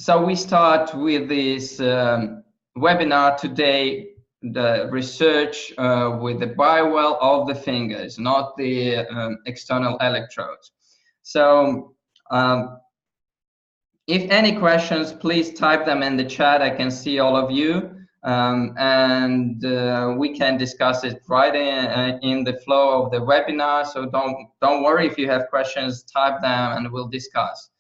So we start with this webinar today, the research with the Bio-Well of the fingers, not the external electrodes. So if any questions, please type them in the chat. I can see all of you, and we can discuss it right in the flow of the webinar. So don't worry if you have questions, type them and we'll discuss.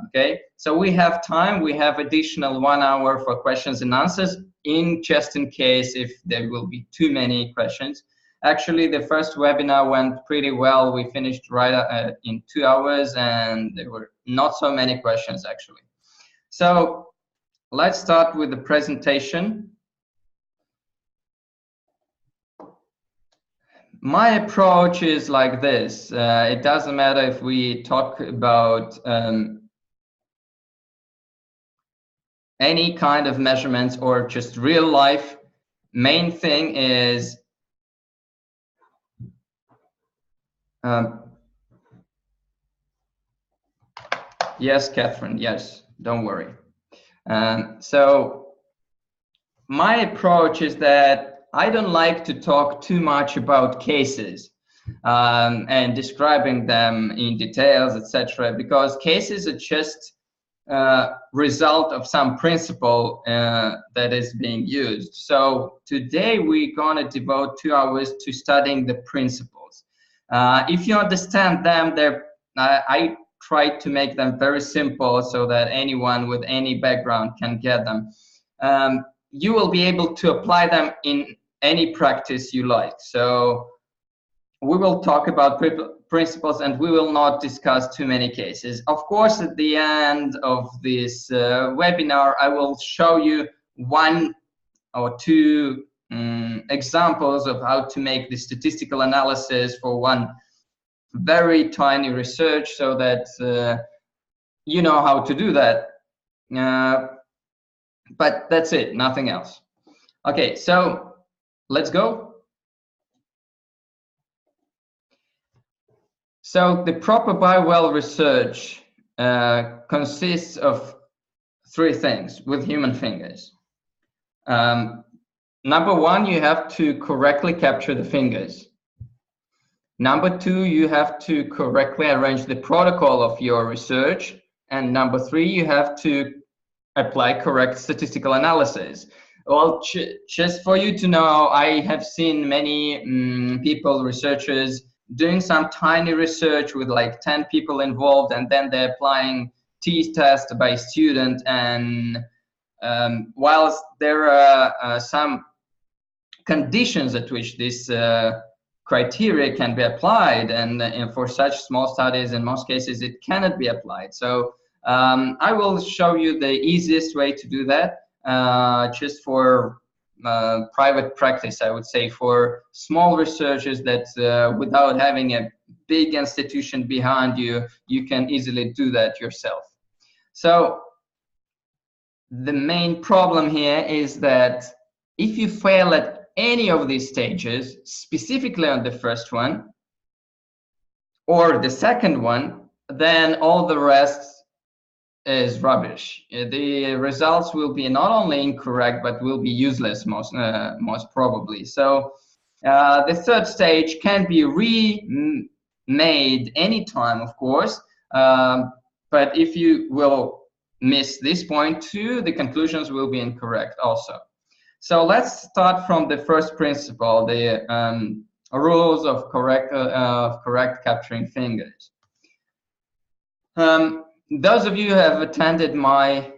Okay, so we have time. We have additional 1 hour for questions and answers, just in case if there will be too many questions. Actually, the first webinar went pretty well. We finished right in 2 hours, and there were not so many questions actually. So let's start with the presentation. My approach is like this. It doesn't matter if we talk about any kind of measurements or just real life. Main thing is yes, Catherine, yes, don't worry. So my approach is that I don't like to talk too much about cases and describing them in details, etc., because cases are just result of some principle that is being used. So today we're going to devote 2 hours to studying the principles. If you understand them, I try to make them very simple so that anyone with any background can get them. You will be able to apply them in any practice you like. So we will talk about principles and we will not discuss too many cases. Of course, at the end of this webinar, I will show you 1 or 2 examples of how to make the statistical analysis for one very tiny research, so that you know how to do that. But that's it, nothing else. Okay, so let's go. So the proper Bio-Well research consists of 3 things with human fingers. Number 1, you have to correctly capture the fingers. Number 2, you have to correctly arrange the protocol of your research. And number 3, you have to apply correct statistical analysis. Well, just for you to know, I have seen many people, researchers, doing some tiny research with like 10 people involved, and then they're applying t-test by student. And whilst there are some conditions at which this criteria can be applied, and for such small studies, in most cases, it cannot be applied. So I will show you the easiest way to do that, just for private practice, I would say, for small researchers that without having a big institution behind you, you can easily do that yourself. So the main problem here is that if you fail at any of these stages, specifically on the first one or the second one, then all the rest is rubbish. The results will be not only incorrect, but will be useless most probably. So the third stage can be remade anytime, of course, but if you will miss this point too, the conclusions will be incorrect also. So let's start from the first principle, the rules of correct capturing fingers. Those of you who have attended my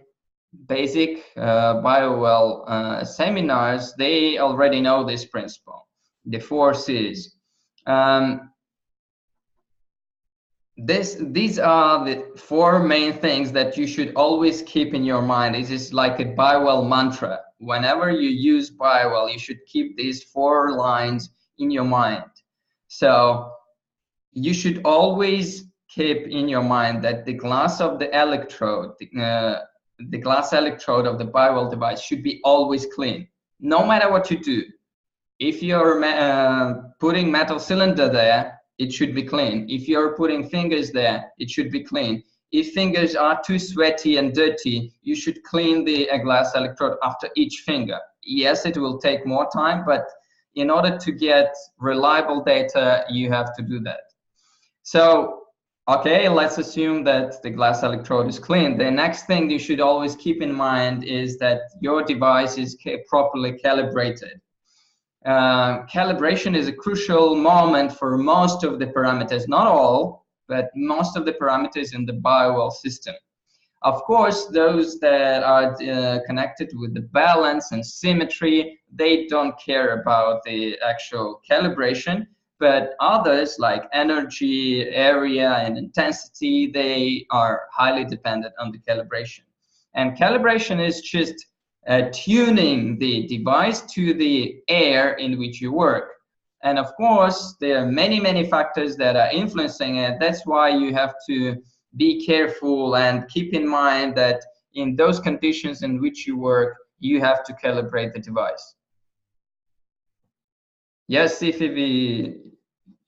basic Bio-Well seminars, they already know this principle, the 4 C's. These are the 4 main things that you should always keep in your mind. This is like a Bio-Well mantra. Whenever you use Bio-Well, you should keep these 4 lines in your mind. So you should always keep in your mind that the glass of the electrode, the glass electrode of the Bio-Well device should be always clean, no matter what you do. If you're putting metal cylinder there, it should be clean. If you're putting fingers there, it should be clean. if fingers are too sweaty and dirty, you should clean the glass electrode after each finger. Yes, it will take more time, but in order to get reliable data, you have to do that. So, okay, let's assume that the glass electrode is clean. The next thing you should always keep in mind is that your device is properly calibrated. Calibration is a crucial moment for most of the parameters, not all, but most of the parameters in the Bio-Well system. Of course, those that are connected with the balance and symmetry, they don't care about the actual calibration, but others like energy, area, and intensity, they are highly dependent on the calibration. And calibration is just tuning the device to the air in which you work. And of course, there are many, many factors that are influencing it. That's why you have to be careful and keep in mind that in those conditions in which you work, you have to calibrate the device. Yes, CFV,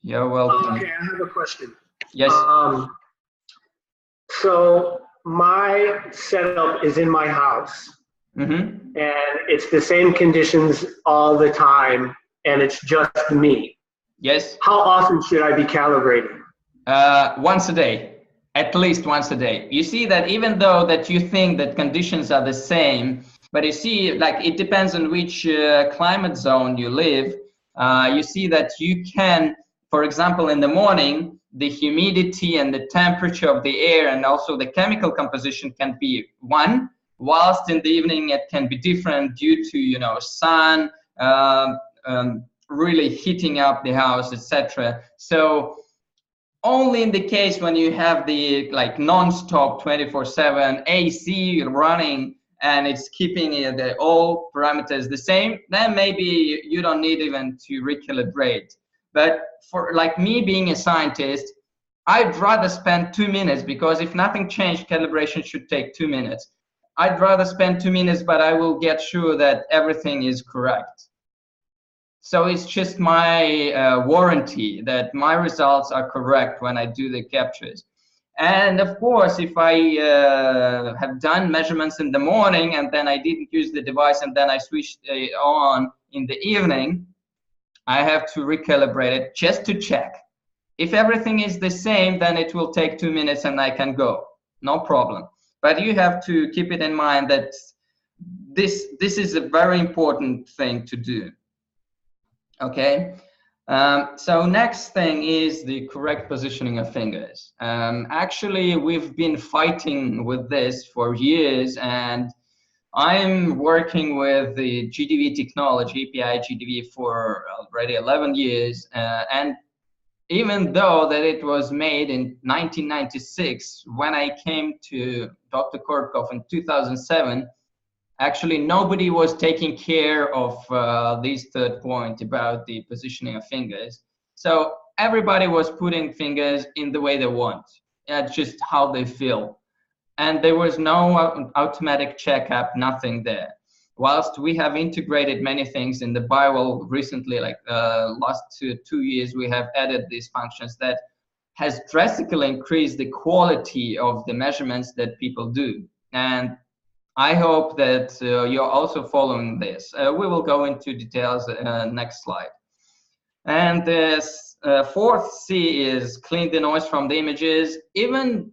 you're welcome. Okay, I have a question. Yes. So my setup is in my house, and it's the same conditions all the time, and it's just me. Yes. How often should I be calibrating? Once a day. At least once a day. You see that even though that you think that conditions are the same, but you see, like, it depends on which climate zone you live. You see that you can, for example, in the morning, the humidity and the temperature of the air and also the chemical composition can be one, whilst in the evening it can be different due to, you know, sun really heating up the house, etc. So only in the case when you have the like non-stop 24/7 AC running and it's keeping the all parameters the same, then maybe you don't need even to recalibrate. But for like me being a scientist, I'd rather spend 2 minutes, because if nothing changed, calibration should take 2 minutes. I'd rather spend 2 minutes, but I will get sure that everything is correct. So it's just my warranty that my results are correct when I do the captures. And of course, if I have done measurements in the morning and then I didn't use the device and then I switched on in the evening, I have to recalibrate it just to check. If everything is the same, then it will take 2 minutes and I can go, no problem. But you have to keep it in mind that this is a very important thing to do. Okay, so next thing is the correct positioning of fingers. Actually, we've been fighting with this for years, and I'm working with the GDV technology, API GDV, for already 11 years. And even though that it was made in 1996, when I came to Dr. Kortkov in 2007, actually, nobody was taking care of this third point about the positioning of fingers. So everybody was putting fingers in the way they want, just how they feel. And there was no automatic checkup, nothing there. Whilst we have integrated many things in the Bio-Well recently, like last 2 years, we have added these functions that has drastically increased the quality of the measurements that people do. And I hope that you're also following this. We will go into details next slide. And this fourth C is clean the noise from the images. Even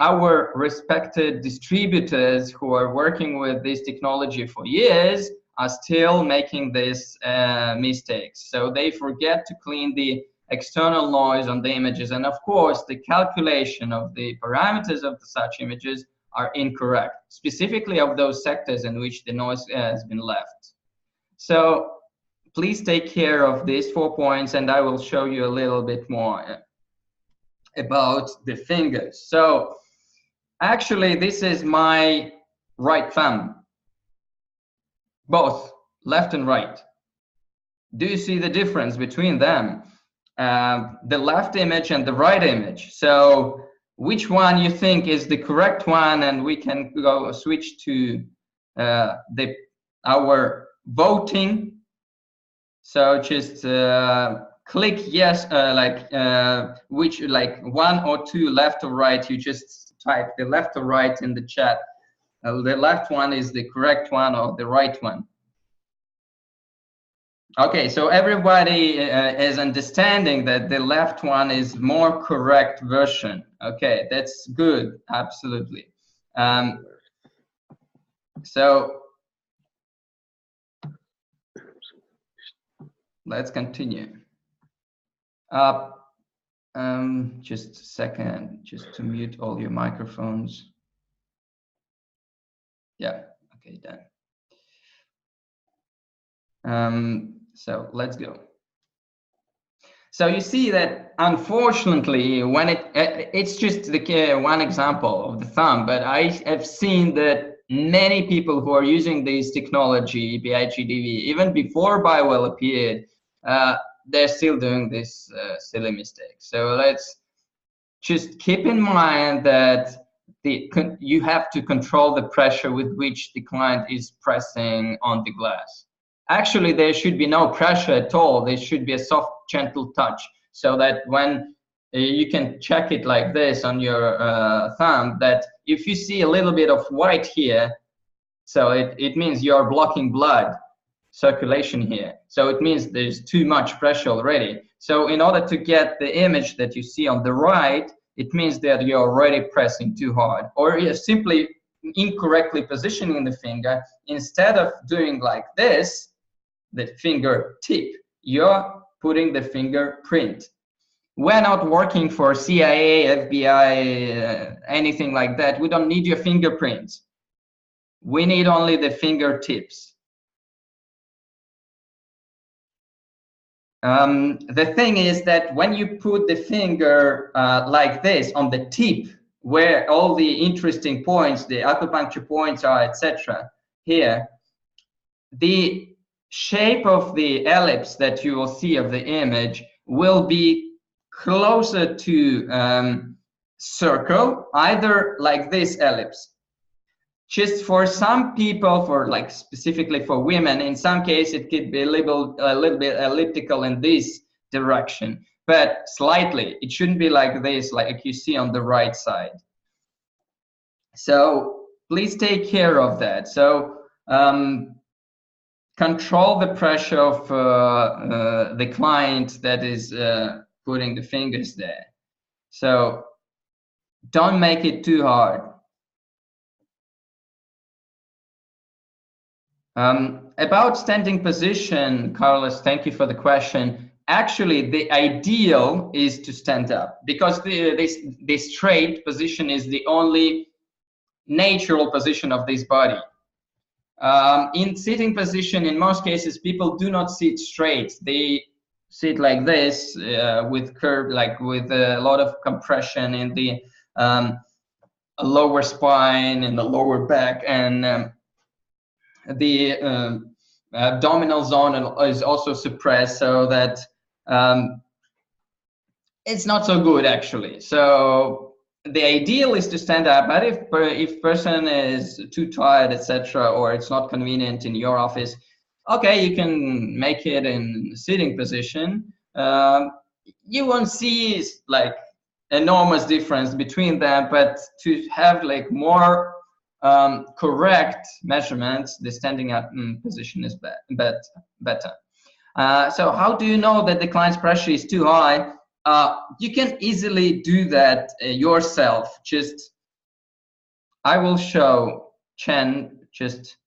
our respected distributors who are working with this technology for years are still making these mistakes. So they forget to clean the external noise on the images. And of course, the calculation of the parameters of such images are incorrect, specifically of those sectors in which the noise has been left. So please take care of these 4 points, and I will show you a little bit more about the fingers. So actually, this is my right thumb, both left and right. Do you see the difference between them? The left image and the right image. So which one you think is the correct one, and we can go switch to our voting. So just click yes, which, like 1 or 2, left or right. You just type the left or right in the chat. The left one is the correct one or the right one. Okay, so everybody is understanding that the left one is more correct version. Okay, that's good, absolutely. So let's continue. Just a second, just to mute all your microphones. Yeah, okay, done. So let's go. So you see that, unfortunately, when it's just the one example of the thumb, but I have seen that many people who are using this technology, BI-GDV, even before Bio-Well appeared, they're still doing this silly mistake. So let's just keep in mind that you have to control the pressure with which the client is pressing on the glass. Actually, there should be no pressure at all. There should be a soft, gentle touch, so that when you can check it like this on your thumb, that if you see a little bit of white here, so it means you're blocking blood circulation here. So it means there's too much pressure already. So in order to get the image that you see on the right, it means that you're already pressing too hard, or you're simply incorrectly positioning the finger. Instead of doing like this, the finger tip, you're putting the fingerprint. We're not working for CIA, FBI, anything like that. We don't need your fingerprints. We need only the fingertips. The thing is that when you put the finger like this on the tip, where all the interesting points, the acupuncture points are, etc., here, the shape of the ellipse that you will see of the image will be closer to circle, either like this ellipse. Just for some people, for like specifically for women, in some case it could be a little bit elliptical in this direction, but slightly. It shouldn't be like this, like you see on the right side. So please take care of that. So control the pressure of the client that is putting the fingers there. So don't make it too hard. About standing position, Carlos, thank you for the question. Actually, the ideal is to stand up, because the straight position is the only natural position of this body. In sitting position, in most cases, people do not sit straight. They sit like this with curve, like with a lot of compression in the lower spine and the lower back, and the abdominal zone is also suppressed, so that it's not so good actually. So the ideal is to stand up, but if person is too tired, etc., or it's not convenient in your office, okay, you can make it in sitting position. You won't see like enormous difference between them, but to have like more correct measurements, the standing up position is better. So how do you know that the client's pressure is too high? You can easily do that yourself. Just, I will show Chen just.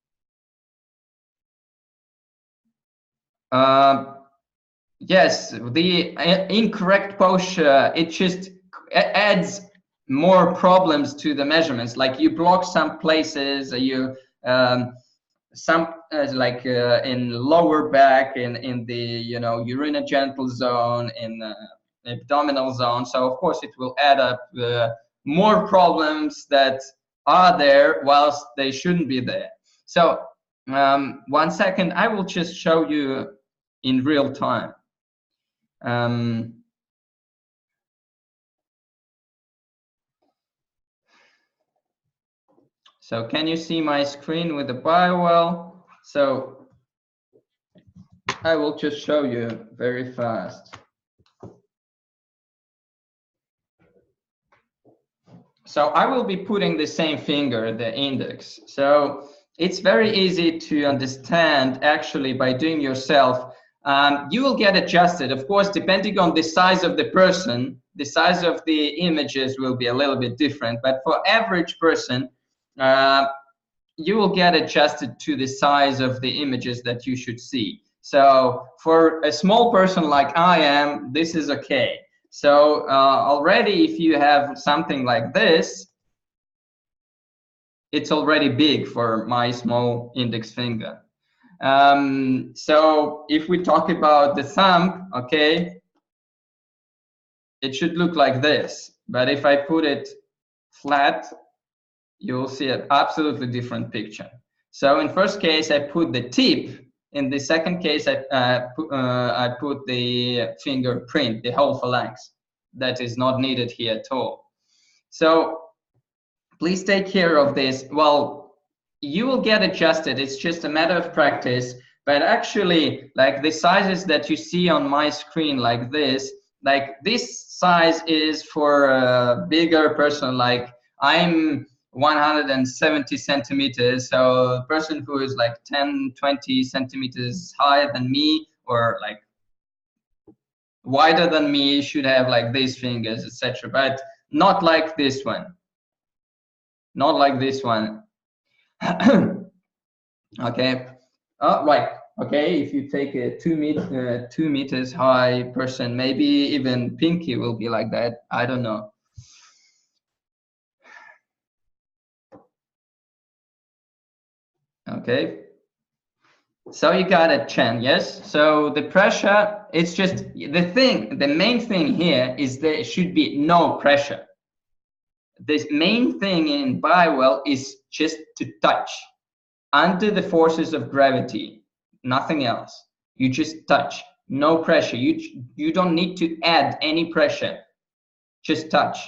Yes, the incorrect posture, it just adds more problems to the measurements. Like you block some places, you in lower back, in the urogenital zone, in abdominal zone. So of course it will add up more problems that are there whilst they shouldn't be there. So 1 second, I will just show you in real time. So can you see my screen with the Bio-Well? So I will just show you very fast. So I will be putting the same finger, the index. So it's very easy to understand actually by doing yourself. You will get adjusted, of course, depending on the size of the person. The size of the images will be a little bit different, but for average person, you will get adjusted to the size of the images that you should see. So for a small person like I am, this is okay. So already if you have something like this, it's already big for my small index finger. So if we talk about the thumb, okay, it should look like this. But if I put it flat, you'll see an absolutely different picture. So in first case, I put the tip. In the second case, I put the fingerprint, the whole phalanx. That is not needed here at all. So please take care of this. Well, you will get adjusted. It's just a matter of practice. But actually, like the sizes that you see on my screen like this size is for a bigger person. Like I'm 170 centimeters, so a person who is like 10-20 centimeters higher than me or like wider than me should have like these fingers, etc. But not like this one. Not like this one. Okay. Oh, right. Okay. If you take a 2 meters high person, maybe even Pinky will be like that. I don't know. Okay. So you got a chin, yes? So the pressure, it's just the main thing here is there should be no pressure. The main thing in Bio-Well is just to touch under the forces of gravity, nothing else. You just touch, no pressure. You don't need to add any pressure, just touch.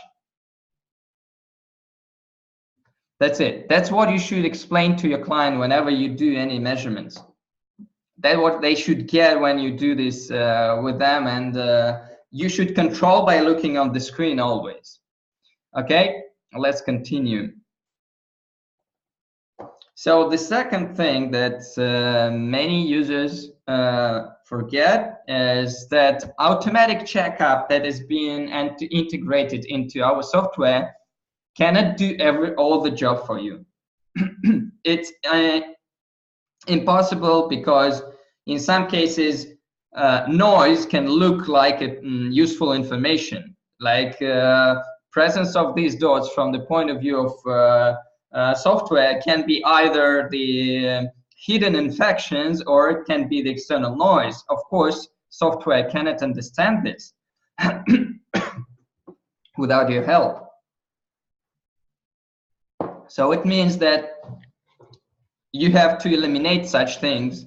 That's it. That's what you should explain to your client whenever you do any measurements. That's what they should get when you do this with them, and you should control by looking on the screen always. Okay, let's continue. So the second thing that many users forget is that automatic checkup that is being integrated into our software cannot do all the job for you. It's impossible because in some cases noise can look like useful information, like presence of these dots from the point of view of software can be either the hidden infections or it can be the external noise. Of course, software cannot understand this without your help. So it means that you have to eliminate such things,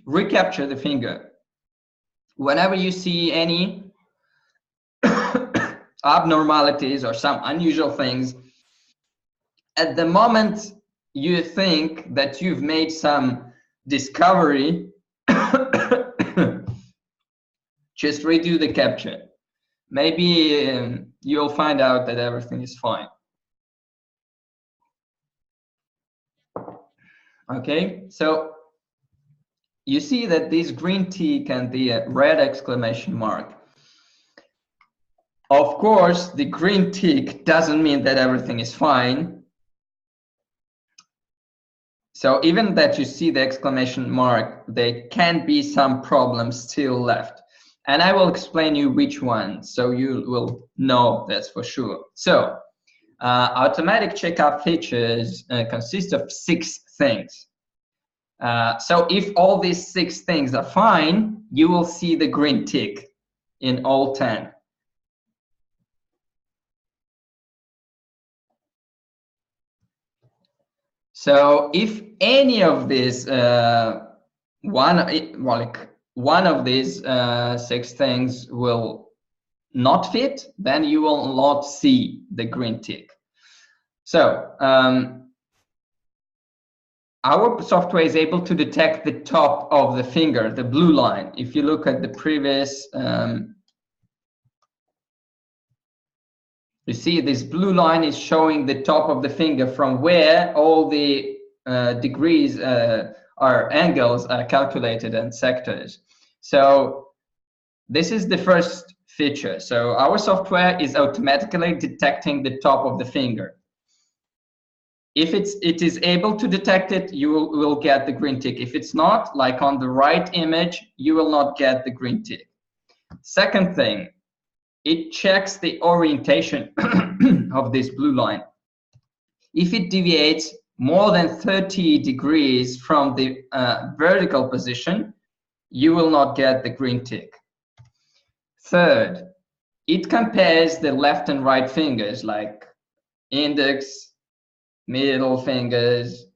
recapture the finger. Whenever you see any abnormalities or some unusual things, at the moment you think that you've made some discovery, just redo the capture. Maybe you'll find out that everything is fine. Okay, so you see that this green tick and the red exclamation mark. Of course, the green tick doesn't mean that everything is fine. So even that you see the exclamation mark, there can be some problems still left. And I will explain you which one, so you will know that's for sure. So automatic checkup features consist of 6 things. So if all these 6 things are fine, you will see the green tick in all 10. So if any of these one of these 6 things will not fit, then you will not see the green tick. So our software is able to detect the top of the finger, the blue line. If you look at the previous You see this blue line is showing the top of the finger from where all the degrees or angles are calculated and sectors. So this is the first feature. So our software is automatically detecting the top of the finger. If it is able to detect it, you will get the green tick. If it's not, like on the right image, you will not get the green tick. Second thing, it checks the orientation of this blue line. If it deviates more than 30 degrees from the vertical position, you will not get the green tick. Third, it compares the left and right fingers, like index, middle fingers,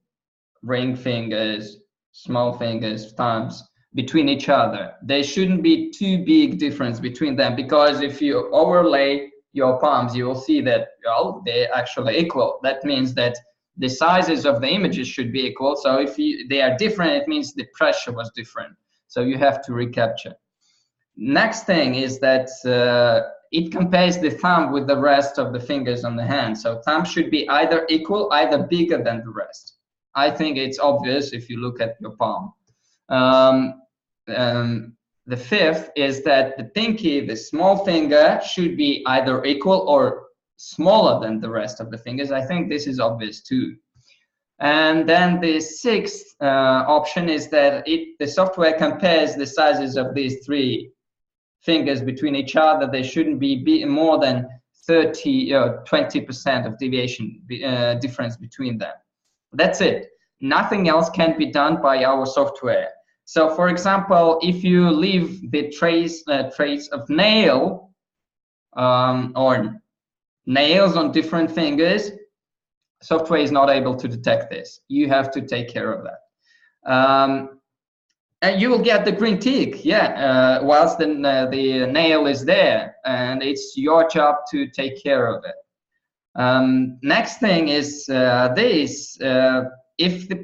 ring fingers, small fingers, thumbs, between each other. There shouldn't be too big difference between them, because if you overlay your palms, you will see that, well, they're actually equal. That means that the sizes of the images should be equal. So if they are different, it means the pressure was different. So you have to recapture. Next thing is that it compares the thumb with the rest of the fingers on the hand. So thumb should be either equal, either bigger than the rest. I think it's obvious if you look at your palm. The fifth is that the pinky, the small finger, should be either equal or smaller than the rest of the fingers. I think this is obvious too. And then the sixth option is that the software compares the sizes of these three fingers between each other. They shouldn't be more than 30 or 20% of deviation difference between them. That's it. Nothing else can be done by our software. So, for example, if you leave the trace of nail or nails on different fingers, software is not able to detect this. You have to take care of that. And you will get the green tick, yeah, whilst the nail is there, and it's your job to take care of it. Next thing is this. If the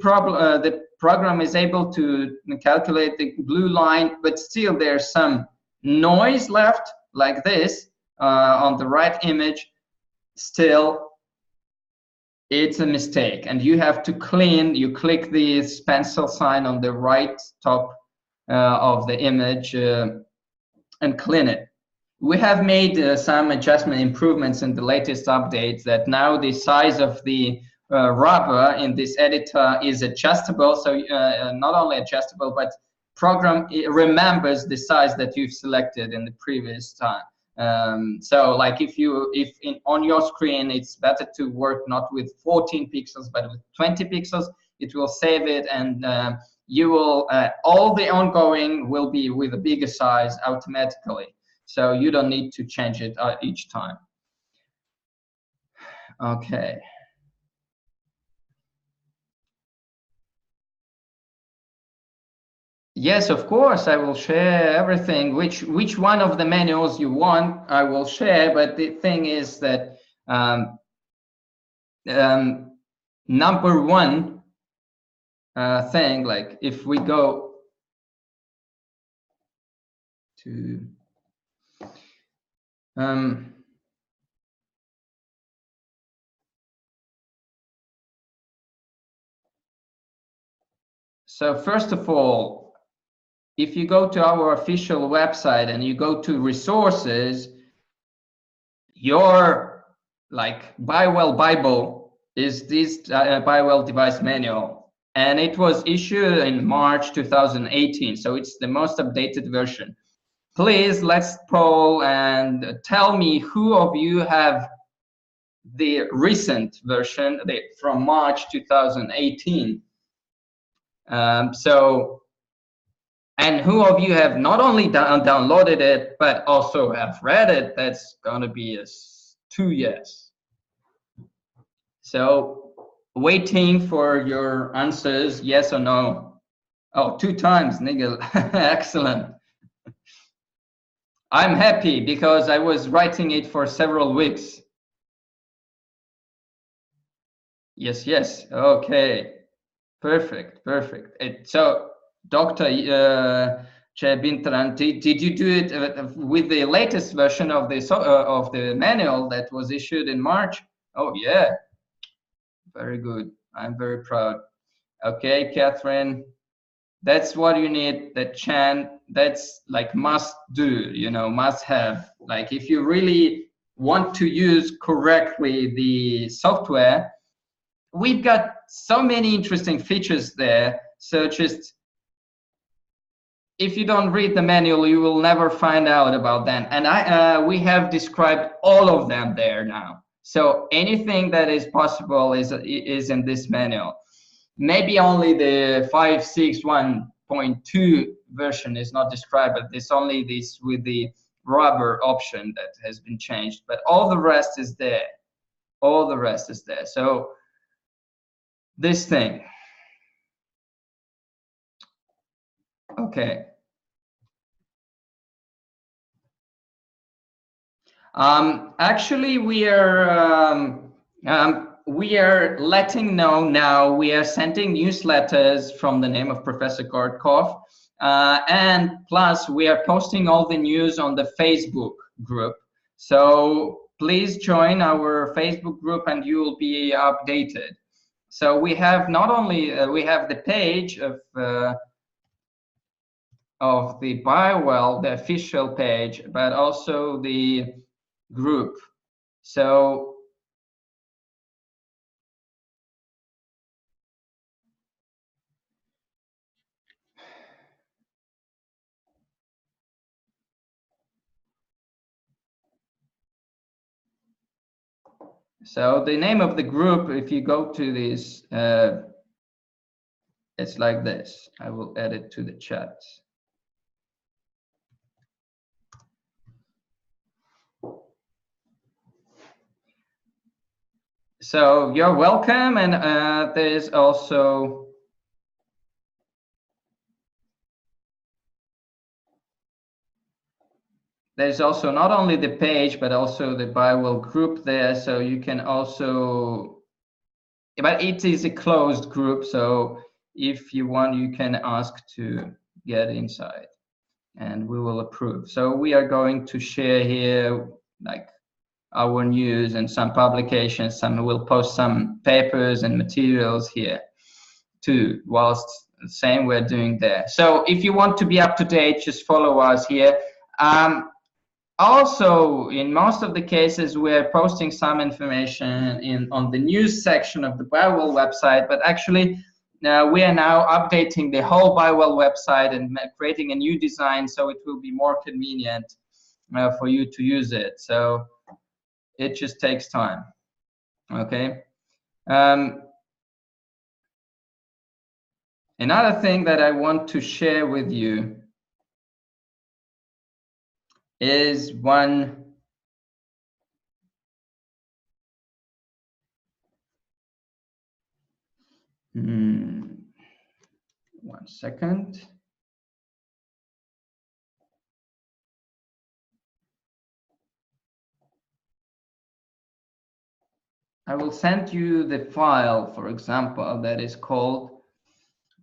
program is able to calculate the blue line, but still there's some noise left, like this, on the right image, still it's a mistake, and you have to clean. You click this pencil sign on the right top of the image and clean it. We have made some adjustment improvements in the latest updates, that now the size of the rubber in this editor is adjustable. So not only adjustable, but program remembers the size that you've selected in the previous time. So like on your screen, it's better to work not with 14 pixels, but with 20 pixels. It will save it, and you will, all the ongoing will be with a bigger size automatically. So you don't need to change it each time. Okay. Yes, of course, I will share everything. Which one of the manuals you want, I will share. But the thing is that number one thing, like if we go to so first of all, if you go to our official website and you go to resources, your like Bio-Well Bible is this Bio-Well device manual, and it was issued in March 2018, so it's the most updated version. Please, let's poll and tell me who of you have the recent version from March 2018. And who of you have not only downloaded it, but also have read it? That's going to be 2 yes. So waiting for your answers, yes or no. Oh, 2 times, Nigel. Excellent. I'm happy because I was writing it for several weeks. Yes, yes. Okay. Perfect, perfect. So Dr. Bintran, did you do it with the latest version of the manual that was issued in March? Oh yeah, very good. I'm very proud. Okay, Catherine, that's what you need. That Chan, that's like must do, you know, must have. Like if you really want to use correctly the software, we've got so many interesting features there. So just, if you don't read the manual, you will never find out about them. And we have described all of them there now. So anything that is possible is in this manual. Maybe only the 561.2 version is not described, but it's only this with the rubber option that has been changed. But all the rest is there. All the rest is there. So this thing. Okay. Actually, we are letting know now. We are sending newsletters from the name of Professor Gortkov, and plus we are posting all the news on the Facebook group. So please join our Facebook group, and you will be updated. So we have not only we have the page of the Bio-Well, the official page, but also the group. So the name of the group, if you go to this, it's like this. I will add it to the chat. So you're welcome, and there's also not only the page but also the Bio-Well group there. So you can also, but it is a closed group, so if you want, you can ask to get inside, and we will approve. So we are going to share here like our news and some publications. We'll post some papers and materials here too, whilst the same we're doing there. So if you want to be up to date, just follow us here. Also, in most of the cases, we're posting some information on the news section of the Bio-Well website, but actually we are now updating the whole Bio-Well website and creating a new design, so it will be more convenient for you to use it. So it just takes time. Okay. Another thing that I want to share with you is one second. I will send you the file, for example, that is called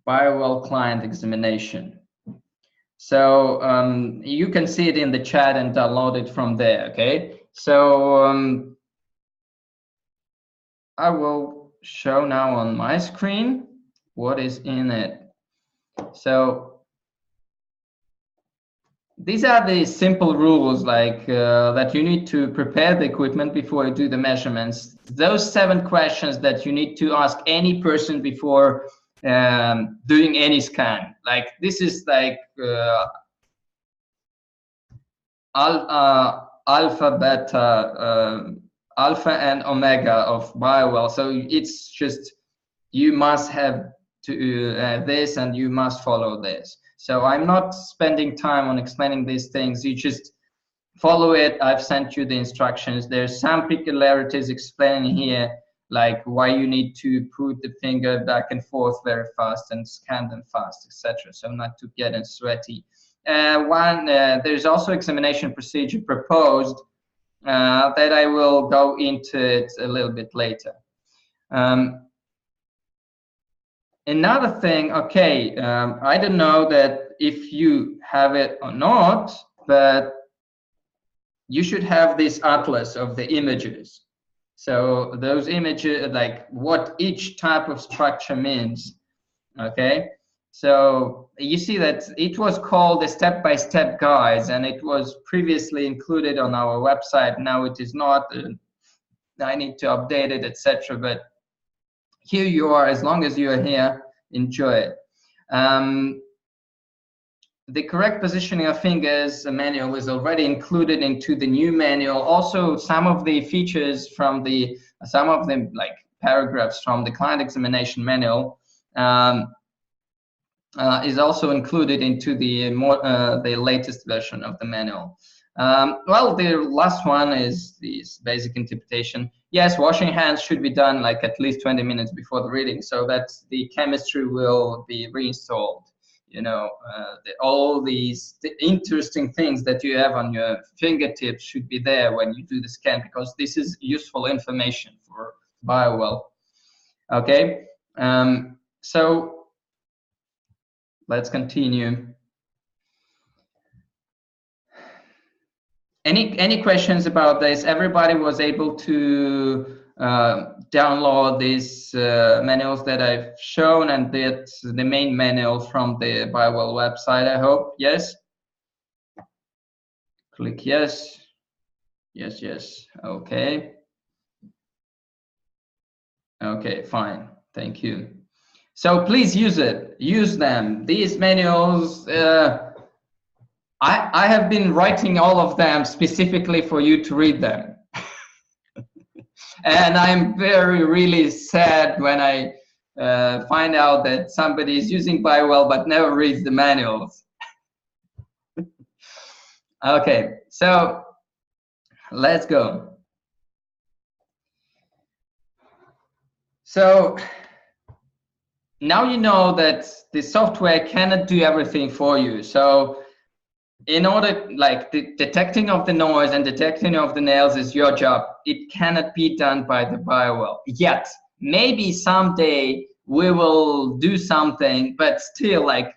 Bio-Well client examination. So you can see it in the chat and download it from there. Okay. So I will show now on my screen what is in it. So these are the simple rules, like that you need to prepare the equipment before you do the measurements. Those 7 questions that you need to ask any person before doing any scan. Like this is like alpha, beta, alpha and omega of Bio-Well. So it's just, you must have to this, and you must follow this. So I'm not spending time on explaining these things. You just follow it. I've sent you the instructions. There's some peculiarities explaining here, like why you need to put the finger back and forth very fast and scan them fast, etc. So not to get sweaty. There's also examination procedure proposed that I will go into it a little bit later. Another thing, okay, I don't know that if you have it or not, but you should have this atlas of the images. So those images, like what each type of structure means, okay? So you see that it was called a step-by-step guide, and it was previously included on our website. Now it is not. I need to update it, etc. But here you are. As long as you are here, enjoy it. The correct positioning of fingers manual is already included into the new manual. Also, some of the features from some of the like paragraphs from the client examination manual is also included into the the latest version of the manual. Well, the last one is this basic interpretation. Yes, washing hands should be done like at least 20 minutes before the reading, so that the chemistry will be reinstalled. You know, all these interesting things that you have on your fingertips should be there when you do the scan, because this is useful information for Bio-Well. Okay, so let's continue. Any questions about this? Everybody was able to download these manuals that I've shown, and that's the main manual from the Bio-Well website, I hope. Yes? Click yes. Yes, yes. Okay. Okay, fine. Thank you. So please use it. Use them. These manuals, I have been writing all of them specifically for you to read them. And I'm really sad when I find out that somebody is using Bio-Well but never reads the manuals. Okay, so let's go. So now you know that the software cannot do everything for you. So in order, like the detecting of the noise and detecting of the nails is your job. It cannot be done by the Bio-Well yet. Maybe someday we will do something, but still, like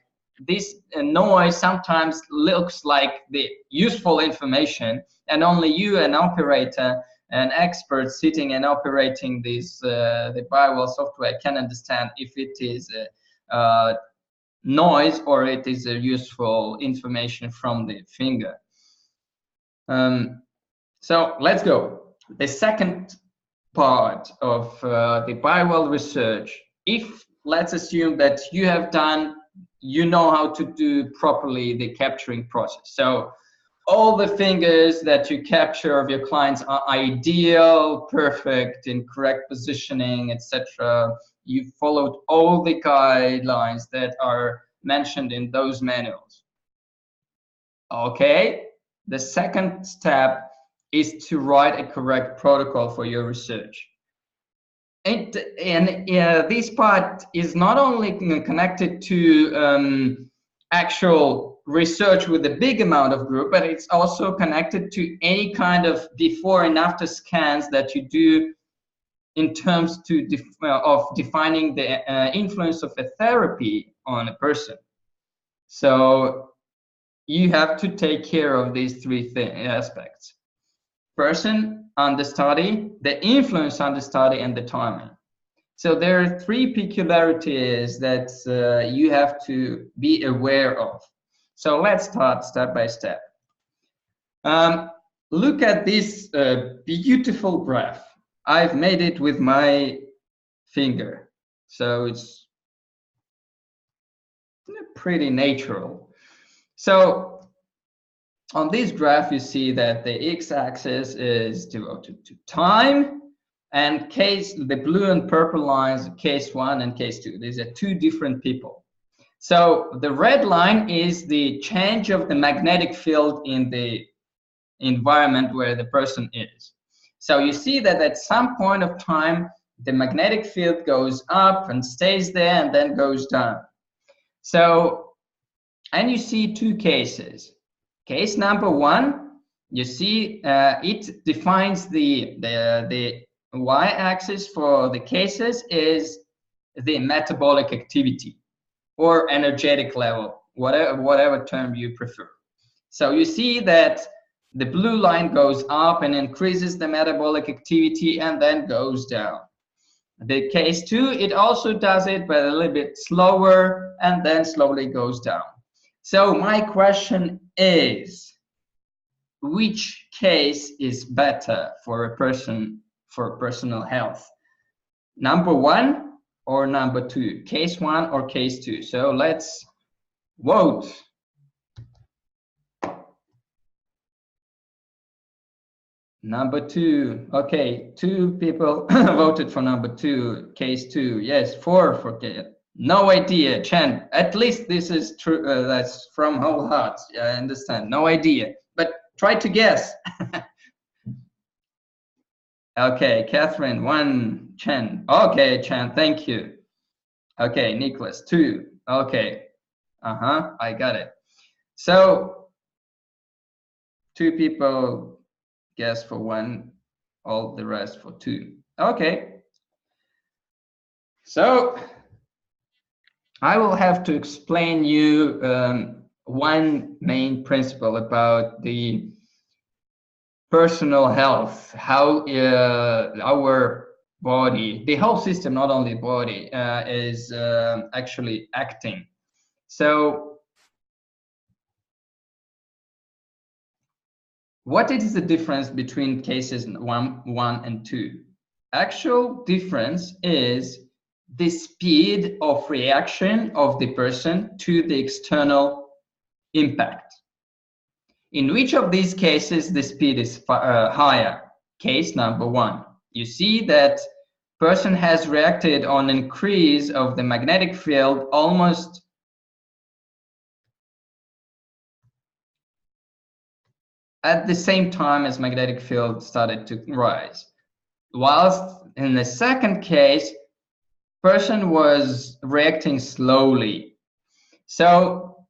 this noise sometimes looks like the useful information, and only you, an operator, an expert sitting and operating this the Bio-Well software, can understand if it is noise or it is a useful information from the finger. So let's go. The second part of the Bio-Well research, if let's assume that you have done, you know how to do properly the capturing process. So all the fingers that you capture of your clients are ideal, perfect, in correct positioning, etc. You followed all the guidelines that are mentioned in those manuals. Okay, the second step is to write a correct protocol for your research. And this part is not only connected to actual research with a big amount of group, but it's also connected to any kind of before and after scans that you do in terms of defining the influence of a therapy on a person. So you have to take care of these three aspects: person, understudy, the influence on the study, and the timing. So there are three peculiarities that you have to be aware of. So let's start step by step. Look at this beautiful graph. I've made it with my finger, so it's pretty natural. So on this graph, you see that the x-axis is devoted to time, and the blue and purple lines, case 1 and case 2. These are two different people. So the red line is the change of the magnetic field in the environment where the person is. So you see that at some point of time, the magnetic field goes up and stays there and then goes down. So, and you see two cases. Case number 1, you see it defines the y-axis for the cases is the metabolic activity or energetic level, whatever term you prefer. So you see that the blue line goes up and increases the metabolic activity and then goes down. The case 2, it also does it, but a little bit slower and then slowly goes down. So my question is, which case is better for a person for personal health? Number 1 or number 2? Case 1 or case 2? So let's vote. Number 2. Okay, 2 people voted for number 2, case 2. Yes, 4 for case. No idea, Chen. At least this is true. That's from whole heart. Yeah, I understand. No idea, but try to guess. Okay, Catherine, 1. Chen. Okay, Chen. Thank you. Okay, Nicholas, 2. Okay. I got it. So 2 people guess for 1, all the rest for 2. Okay. So I will have to explain you one main principle about the personal health, how our body, the whole system, not only body, is actually acting. So what is the difference between cases 1 and 2? Actual difference is the speed of reaction of the person to the external impact. In which of these cases the speed is higher? Case number 1. You see that person has reacted on increase of the magnetic field almost at the same time as magnetic field started to rise. Whilst in the second case, person was reacting slowly. So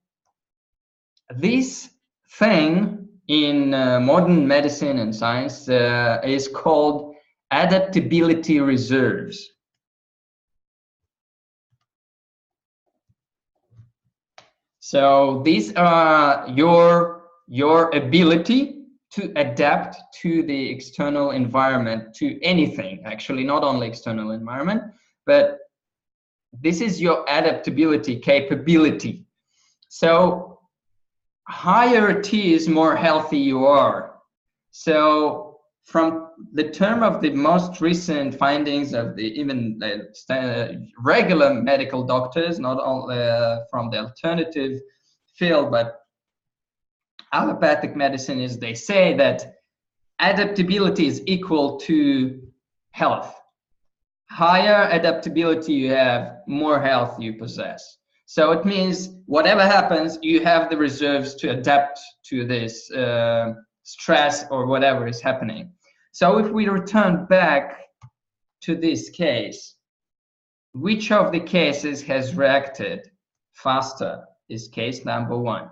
this thing in modern medicine and science is called adaptability reserves. So these are your ability to adapt to the external environment, to anything, actually, not only external environment, but this is your adaptability capability. So higher it is, more healthy you are. So from the term of the most recent findings of the even regular medical doctors, not only from the alternative field, but allopathic medicine, is they say that adaptability is equal to health. Higher adaptability you have, more health you possess. So it means whatever happens, you have the reserves to adapt to this stress or whatever is happening. So if we return back to this case, which of the cases has reacted faster is case number 1.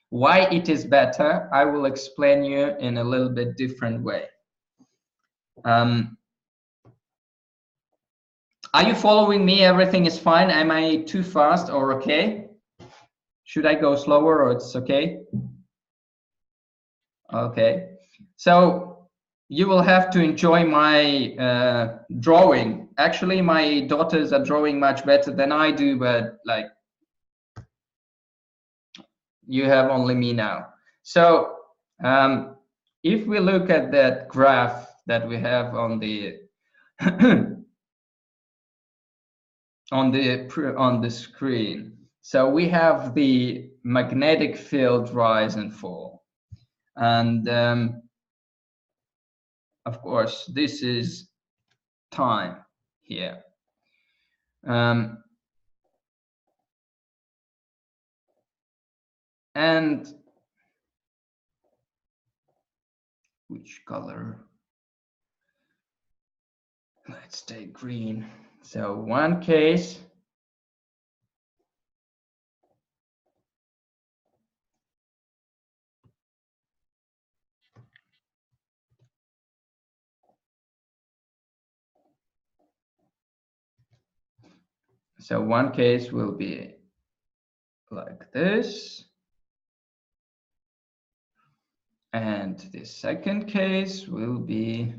Why it is better, I will explain you in a little bit different way. Are you following me? Everything is fine? Am I too fast or okay? Should I go slower or it's okay? Okay. So you will have to enjoy my drawing. Actually, my daughters are drawing much better than I do, but like you have only me now. So if we look at that graph that we have on the on the screen, so we have the magnetic field rise and fall, and of course this is time here. And which color? Let's take green. So one case, will be like this. And the second case will be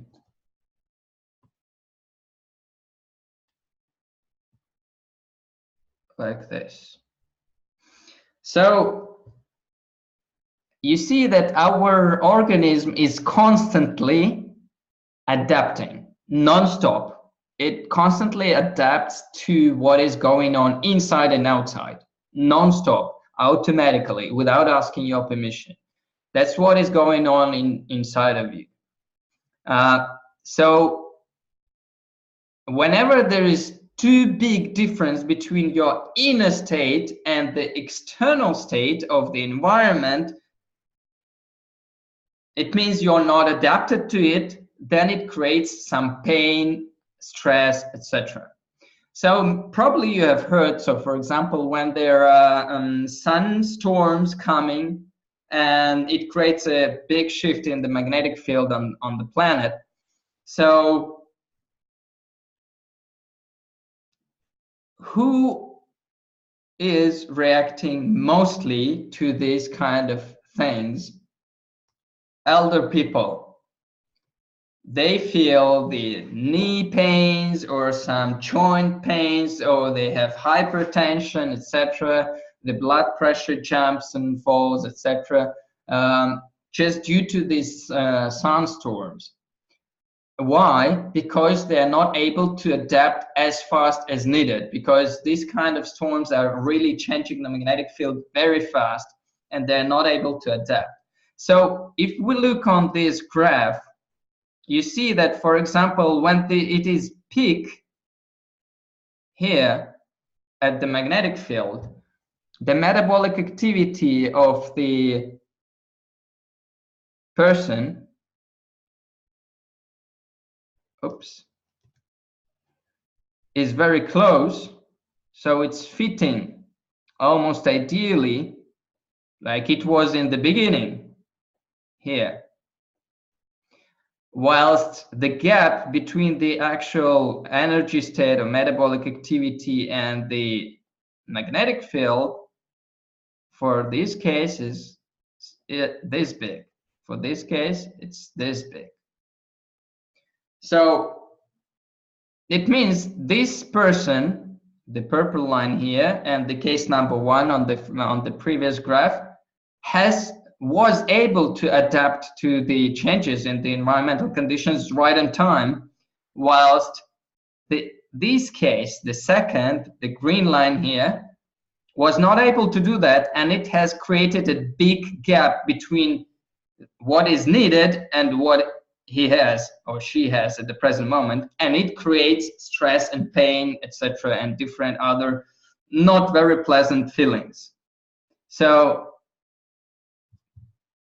like this. So you see that our organism is constantly adapting, non-stop. It constantly adapts to what is going on inside and outside, non-stop, automatically, without asking your permission. That's what is going on inside of you. So whenever there is too big difference between your inner state and the external state of the environment, it means you're not adapted to it, then it creates some pain, stress, etc. So probably you have heard, so for example, when there are sunstorms coming and it creates a big shift in the magnetic field on the planet. So who is reacting mostly to these kind of things? Elder people. They feel the knee pains or some joint pains, or they have hypertension, etc. The blood pressure jumps and falls, etc. Just due to these sunstorms. Why? Because they are not able to adapt as fast as needed, because these kind of storms are really changing the magnetic field very fast and they're not able to adapt. So if we look on this graph, you see that, for example, when it is peak here at the magnetic field, the metabolic activity of the person is very close, so it's fitting almost ideally like it was in the beginning here, whilst the gap between the actual energy state or metabolic activity and the magnetic field for this case is this big. For this case, it's this big. So it means this person, the purple line here, and the case number 1 on the previous graph, was able to adapt to the changes in the environmental conditions right on time, whilst this case, the second, the green line here, was not able to do that, and it has created a big gap between what is needed and what he has or she has at the present moment, and it creates stress and pain, etc., and different other not very pleasant feelings. So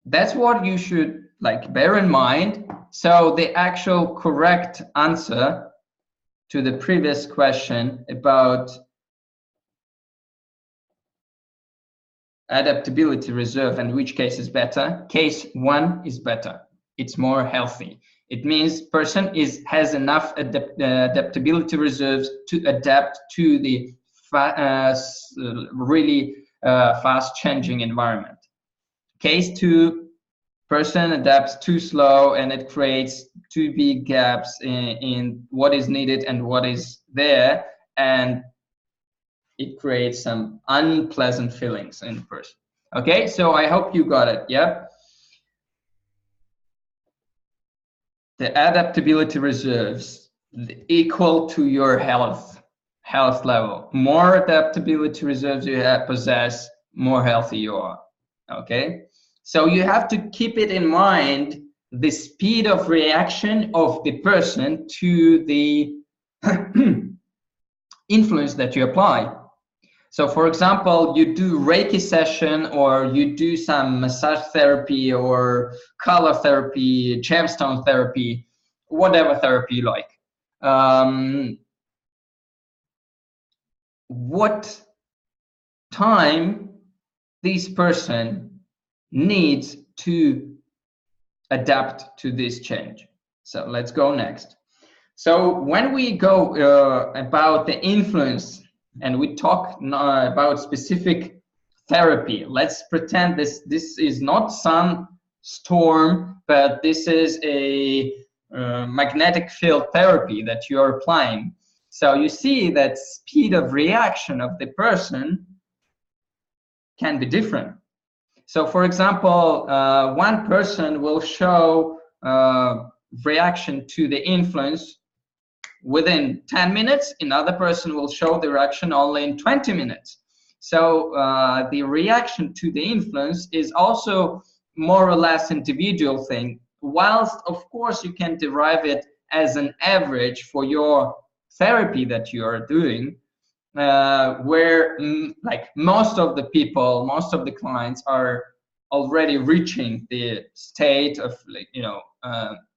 that's what you should bear in mind. So the actual correct answer to the previous question about adaptability reserve and which case is better, case 1 is better. It's more healthy. It means person has enough adaptability reserves to adapt to the really fast changing environment. Case 2, person adapts too slow and it creates too big gaps in what is needed and what is there, and it creates some unpleasant feelings in the person. Okay, so I hope you got it. Yeah. The adaptability reserves equal to your health level. More adaptability reserves you possess, more healthy you are. Okay, so you have to keep it in mind, the speed of reaction of the person to the influence that you apply. So for example, you do Reiki session, or you do some massage therapy or color therapy, gemstone therapy, whatever therapy you like. What time this person needs to adapt to this change. So let's go next. So when we go about the influence, and we talk about specific therapy. Let's pretend this is not some storm, but this is a magnetic field therapy that you are applying. So you see that speed of reaction of the person can be different. So for example, one person will show reaction to the influence within 10 minutes, another person will show the reaction only in 20 minutes. So the reaction to the influence is also more or less individual thing, whilst of course you can derive it as an average for your therapy that you are doing, where like most of the people, most of the clients are already reaching the state of, like, you know,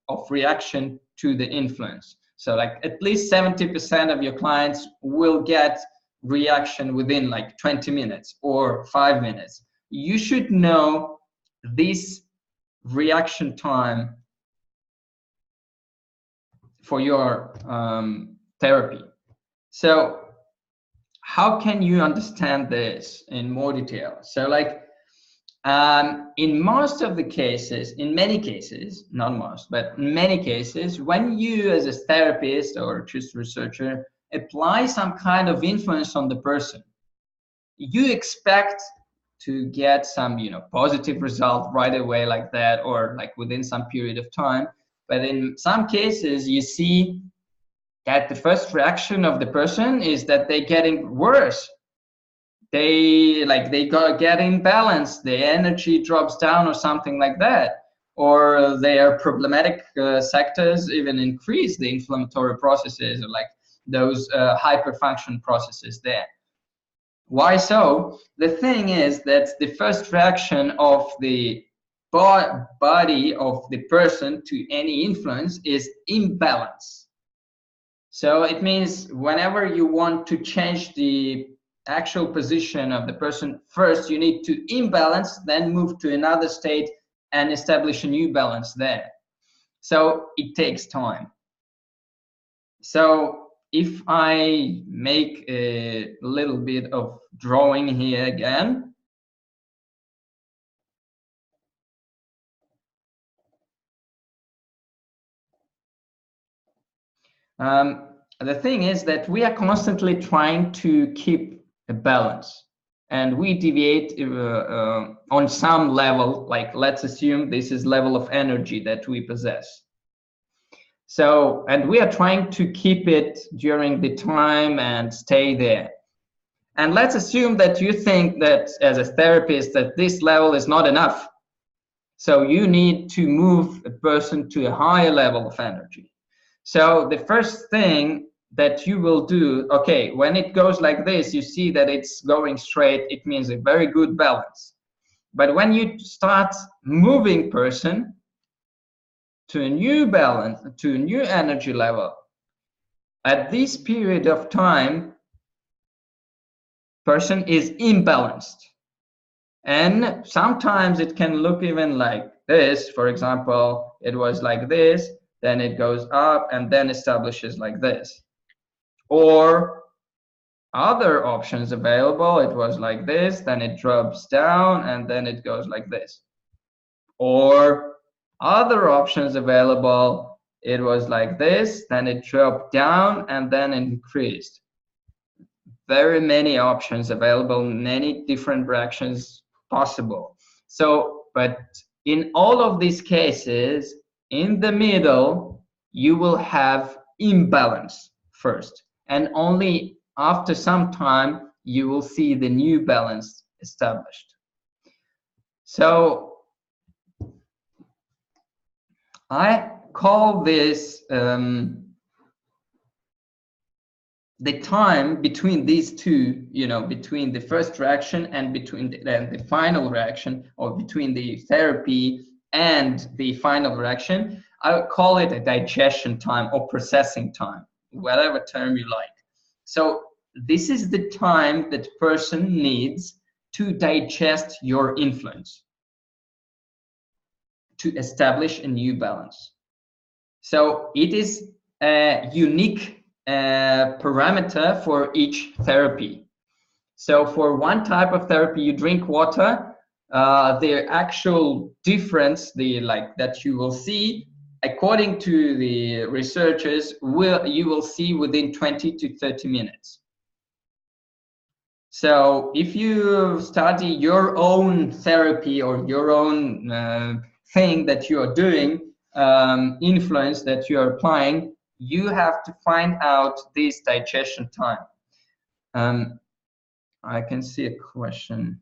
of reaction to the influence. So like at least 70% of your clients will get reaction within like 20 minutes or 5 minutes. You should know this reaction time for your therapy. So how can you understand this in more detail? So like in most of the cases, in many cases, not most, but in many cases, when you as a therapist or just researcher apply some kind of influence on the person, you expect to get some, you know, positive result right away like that, or like within some period of time. But in some cases, you see that the first reaction of the person is that they're getting worse. They get imbalanced, the energy drops down or something like that, or their problematic sectors even increase the inflammatory processes, or like those hyperfunction processes there. Why so? The thing is that the first reaction of the body of the person to any influence is imbalance. So it means whenever you want to change the actual position of the person, first you need to imbalance, then move to another state and establish a new balance there. So it takes time. So if I make a little bit of drawing here again, the thing is that we are constantly trying to keep a balance, and we deviate on some level. Like, let's assume this is level of energy that we possess. So, and we are trying to keep it during the time and stay there. And let's assume that you think that as a therapist that this level is not enough. So you need to move a person to a higher level of energy. So the first thing that you will do, okay, when it goes like this, you see that it's going straight, it means a very good balance. But when you start moving person to a new balance, to a new energy level, at this period of time, person is imbalanced. And sometimes it can look even like this. For example, it was like this, then it goes up and then establishes like this. Or other options available, it was like this, then it drops down and then it goes like this. Or other options available, it was like this, then it dropped down and then increased. Very many options available, many different reactions possible. So, but in all of these cases, in the middle, you will have imbalance first, and only after some time you will see the new balance established. So I call this the time between these two, you know, between the first reaction and between the final reaction, or between the therapy and the final reaction, I would call it a digestion time or processing time, whatever term you like. So this is the time that person needs to digest your influence, to establish a new balance. So it is a unique parameter for each therapy. So for one type of therapy, you drink water, the actual difference, that you will see, according to the researchers, you will see within 20 to 30 minutes. So if you study your own therapy or your own thing that you are doing, influence that you are applying, you have to find out this digestion time. I can see a question.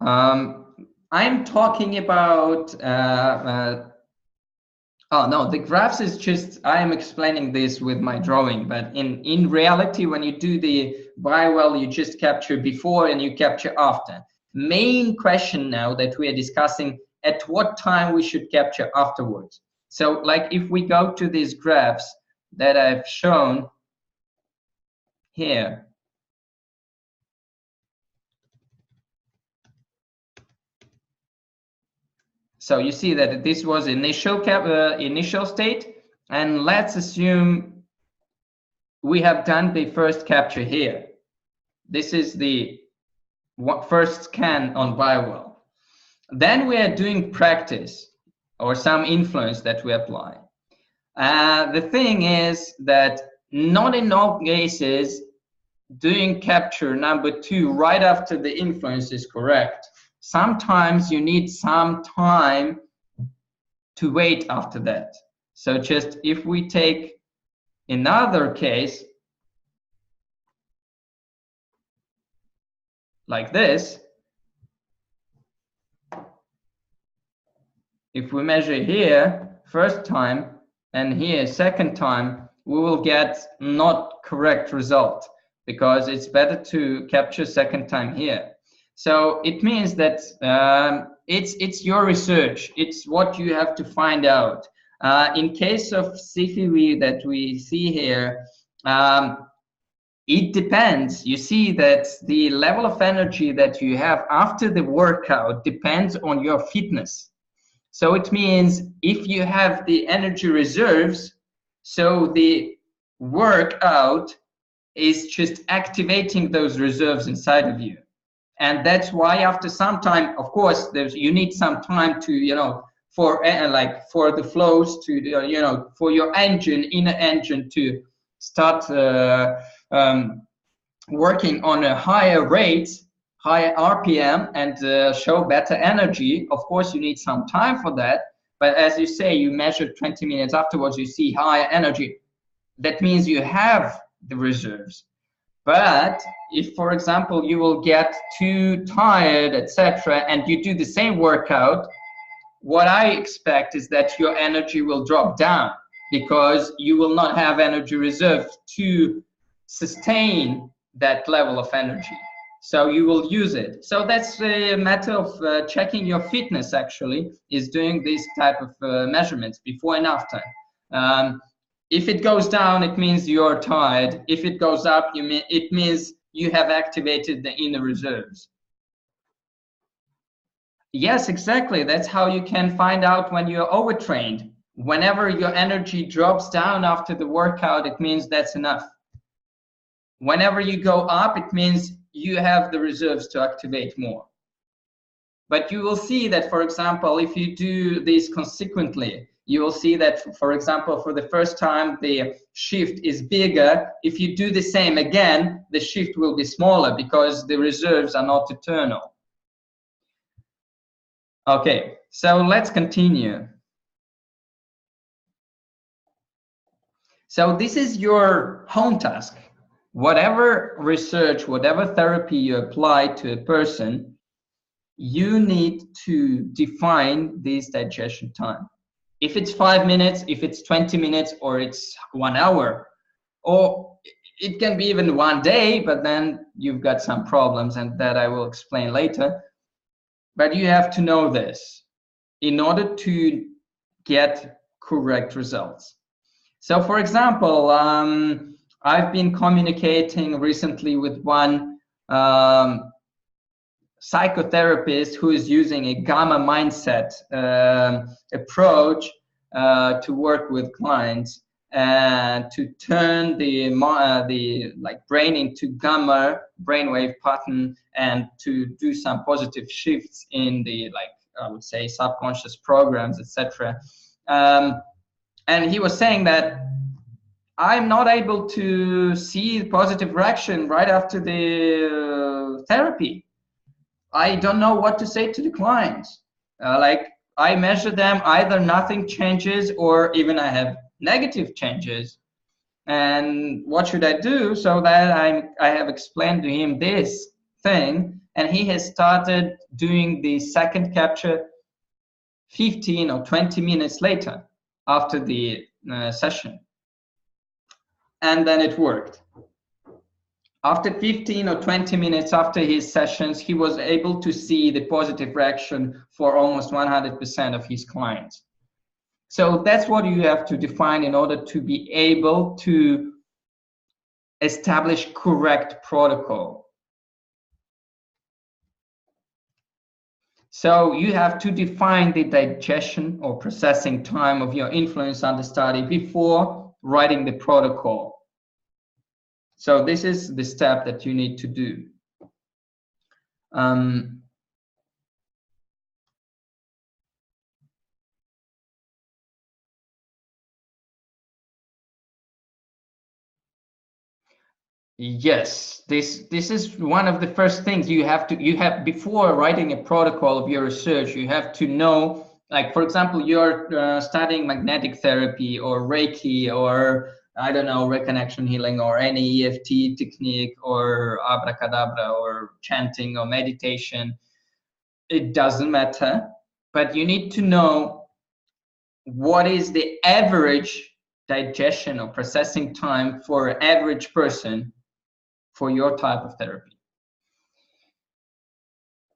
I'm talking about, oh no, the graphs is just, I am explaining this with my drawing, but in reality, when you do the Bio-Well, you just capture before and you capture after. Main question now that we are discussing, at what time we should capture afterwards. So like if we go to these graphs that I've shown here, so you see that this was initial state, and let's assume we have done the first capture here. This is the first scan on Bio-Well. Then we are doing practice or some influence that we apply. The thing is that not in all cases doing capture number 2 right after the influence is correct. Sometimes you need some time to wait after that. So just if we take another case like this, if we measure here first time and here second time, we will get not correct result because it's better to capture second time here. So it means that it's your research. It's what you have to find out. In case of CFV that we see here, it depends. You see that the level of energy that you have after the workout depends on your fitness. So it means if you have the energy reserves, so the workout is just activating those reserves inside of you. And that's why after some time, of course, you need some time to, for the flows to, for your inner engine to start working on a higher rate, higher RPM, and show better energy. Of course, you need some time for that. But as you say, you measure 20 minutes afterwards, you see higher energy. That means you have the reserves. But if, for example, you will get too tired, etc., and you do the same workout, what I expect is that your energy will drop down because you will not have energy reserve to sustain that level of energy. So you will use it. So that's a matter of checking your fitness, actually, is doing this type of measurements before and after. If it goes down, it means you're tired. If it goes up, it means you have activated the inner reserves. Yes, exactly. That's how you can find out when you're overtrained. Whenever your energy drops down after the workout, it means that's enough. Whenever you go up, it means you have the reserves to activate more. But you will see that, for example, if you do this consequently, you will see that, for example, for the first time, the shift is bigger. If you do the same again, the shift will be smaller because the reserves are not eternal. Okay, so let's continue. So this is your home task. Whatever research, whatever therapy you apply to a person, you need to define this digestion time. If it's 5 minutes, if it's 20 minutes, or it's 1 hour, or it can be even 1 day, but then you've got some problems, and that I will explain later. But you have to know this in order to get correct results. So for example, I've been communicating recently with one psychotherapist who is using a gamma mindset approach to work with clients and to turn the brain into gamma brainwave pattern and to do some positive shifts in the I would say subconscious programs, etc. And he was saying that I'm not able to see positive reaction right after the therapy. I don't know what to say to the clients. I measure them, either nothing changes or even I have negative changes. And what should I do? So that I have explained to him this thing, and he has started doing the second capture 15 or 20 minutes later after the session. And then it worked. After 15 or 20 minutes after his sessions, he was able to see the positive reaction for almost 100% of his clients. So that's what you have to define in order to be able to establish correct protocol. So you have to define the digestion or processing time of your influence understudy before writing the protocol. So this is the step that you need to do. Yes, this is one of the first things you have before writing a protocol of your research. You have to know, like for example, you're studying magnetic therapy or Reiki or I don't know, reconnection healing or any EFT technique or abracadabra or chanting or meditation. It doesn't matter, but you need to know what is the average digestion or processing time for an average person for your type of therapy.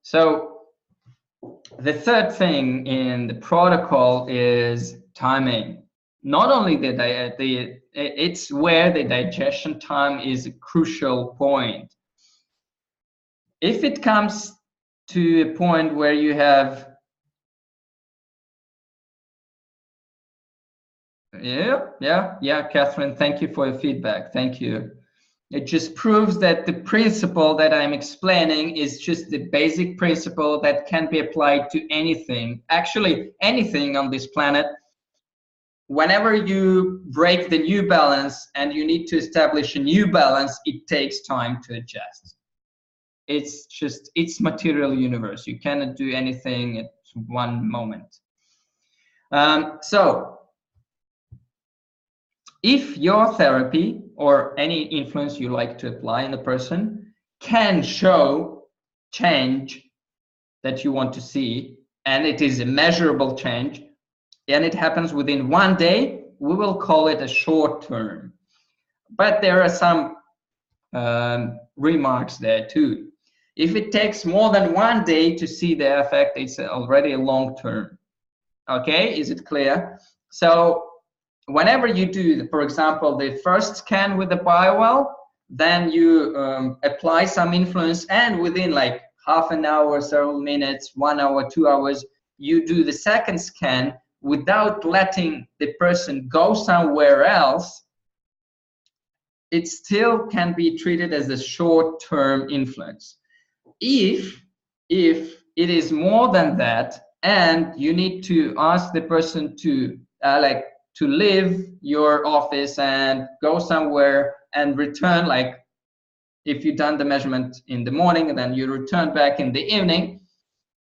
So the third thing in the protocol is timing. Not only it's where the digestion time is a crucial point. If it comes to a point where you have yeah, Catherine, thank you for your feedback. Thank you. It just proves that the principle that I'm explaining is just the basic principle that can be applied to anything, actually anything on this planet. Whenever you break the new balance and you need to establish a new balance, it takes time to adjust. It's material universe. You cannot do anything at one moment. So if your therapy or any influence you like to apply in a person can show change that you want to see, and it is a measurable change, and it happens within 1 day, we will call it a short term. But there are some remarks there too. If it takes more than 1 day to see the effect, it's already a long term. Okay, is it clear? So whenever you do, for example, the first scan with the Bio-Well, then you apply some influence, and within like half an hour, several minutes, 1 hour, 2 hours, you do the second scan without letting the person go somewhere else. It still can be treated as a short-term influence. If it is more than that, and you need to ask the person to to leave your office and go somewhere and return, like if you've done the measurement in the morning and then you return back in the evening,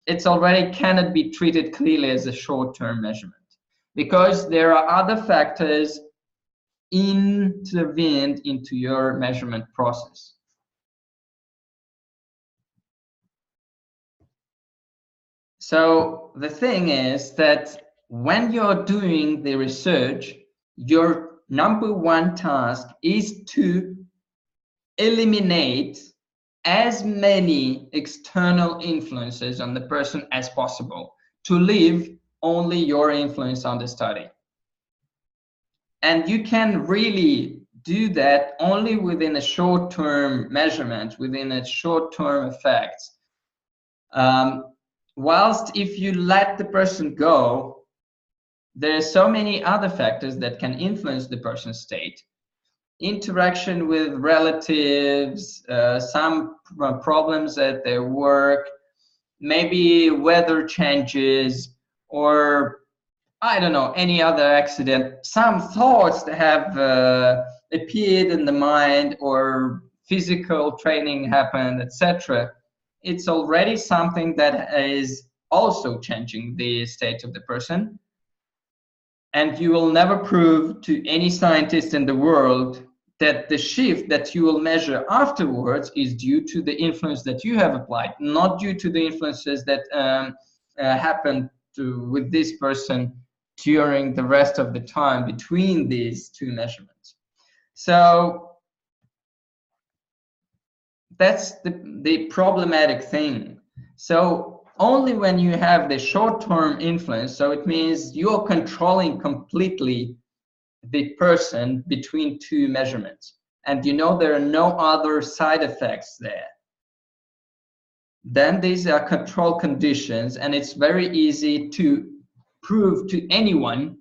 it's already cannot be treated clearly as a short-term measurement, because there are other factors intervened into your measurement process. So the thing is that when you're doing the research, your #1 task is to eliminate as many external influences on the person as possible, to leave only your influence on the study. And you can really do that only within a short-term measurement, within a short-term effects. Whilst if you let the person go, there are so many other factors that can influence the person's state. Interaction with relatives, some problems at their work, maybe weather changes, or I don't know, any other accident, some thoughts that have appeared in the mind, or physical training happened, etc. It's already something that is also changing the state of the person. And you will never prove to any scientist in the world that the shift that you will measure afterwards is due to the influence that you have applied, not due to the influences that happened with this person during the rest of the time between these two measurements. So that's the problematic thing. So only when you have the short-term influence, so it means you're controlling completely the person between two measurements, and you know there are no other side effects there, then these are control conditions, and it's very easy to prove to anyone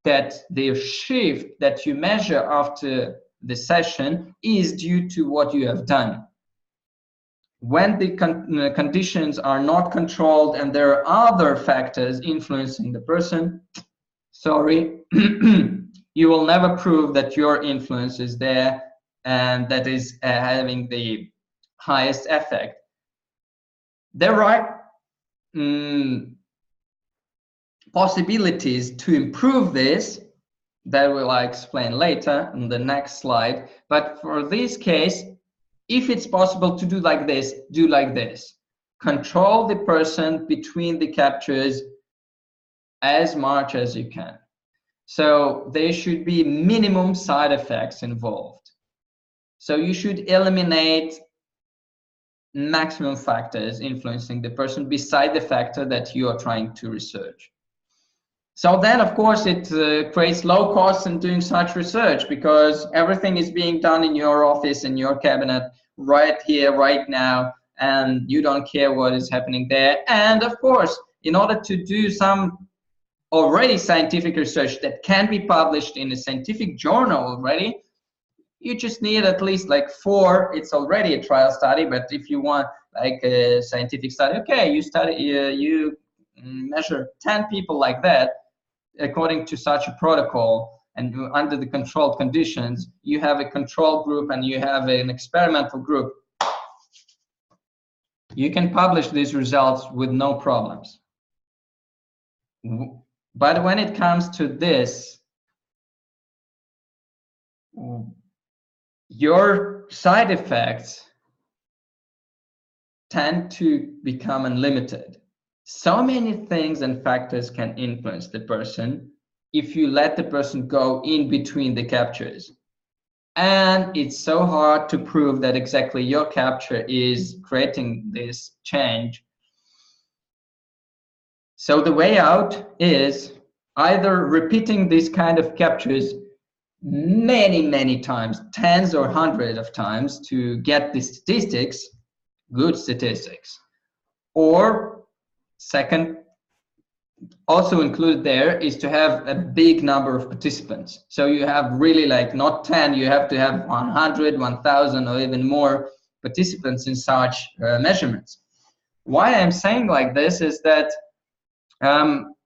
that the shift that you measure after the session is due to what you have done. When the conditions are not controlled and there are other factors influencing the person, sorry, you will never prove that your influence is there and that is having the highest effect. There are possibilities to improve this that will I explain later in the next slide. But for this case, if it's possible to do like this, do like this. Control the person between the captures as much as you can. So there should be minimum side effects involved. So you should eliminate maximum factors influencing the person beside the factor that you are trying to research. So then, of course, it creates low costs in doing such research, because everything is being done in your office, in your cabinet, right here, right now, and you don't care what is happening there. And of course, in order to do some already scientific research that can be published in a scientific journal already, you just need at least like 4. It's already a trial study, but if you want like a scientific study, okay, you measure 10 people like that according to such a protocol, and under the controlled conditions, you have a control group and you have an experimental group. You can publish these results with no problems. But when it comes to this, your side effects tend to become unlimited. So many things and factors can influence the person if you let the person go in between the captures. And it's so hard to prove that exactly your capture is creating this change. So the way out is either repeating these kind of captures many times, tens or hundreds of times, to get the statistics, good statistics. Or second, also included there, is to have a big number of participants. So you have really like not 10, you have to have 100, 1,000 or even more participants in such measurements. Why I'm saying like this is that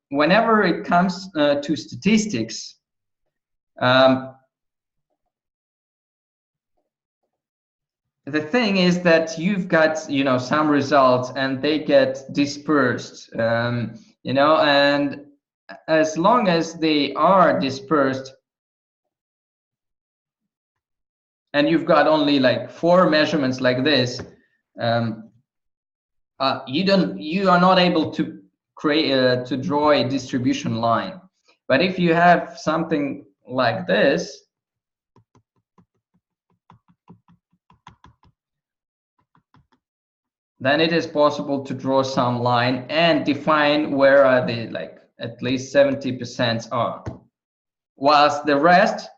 whenever it comes to statistics, the thing is that you've got, you know, some results and they get dispersed, you know, and as long as they are dispersed and you've got only like 4 measurements like this, you are not able to create to draw a distribution line. But if you have something like this, then it is possible to draw some line and define where are the like at least 70% are, whilst the rest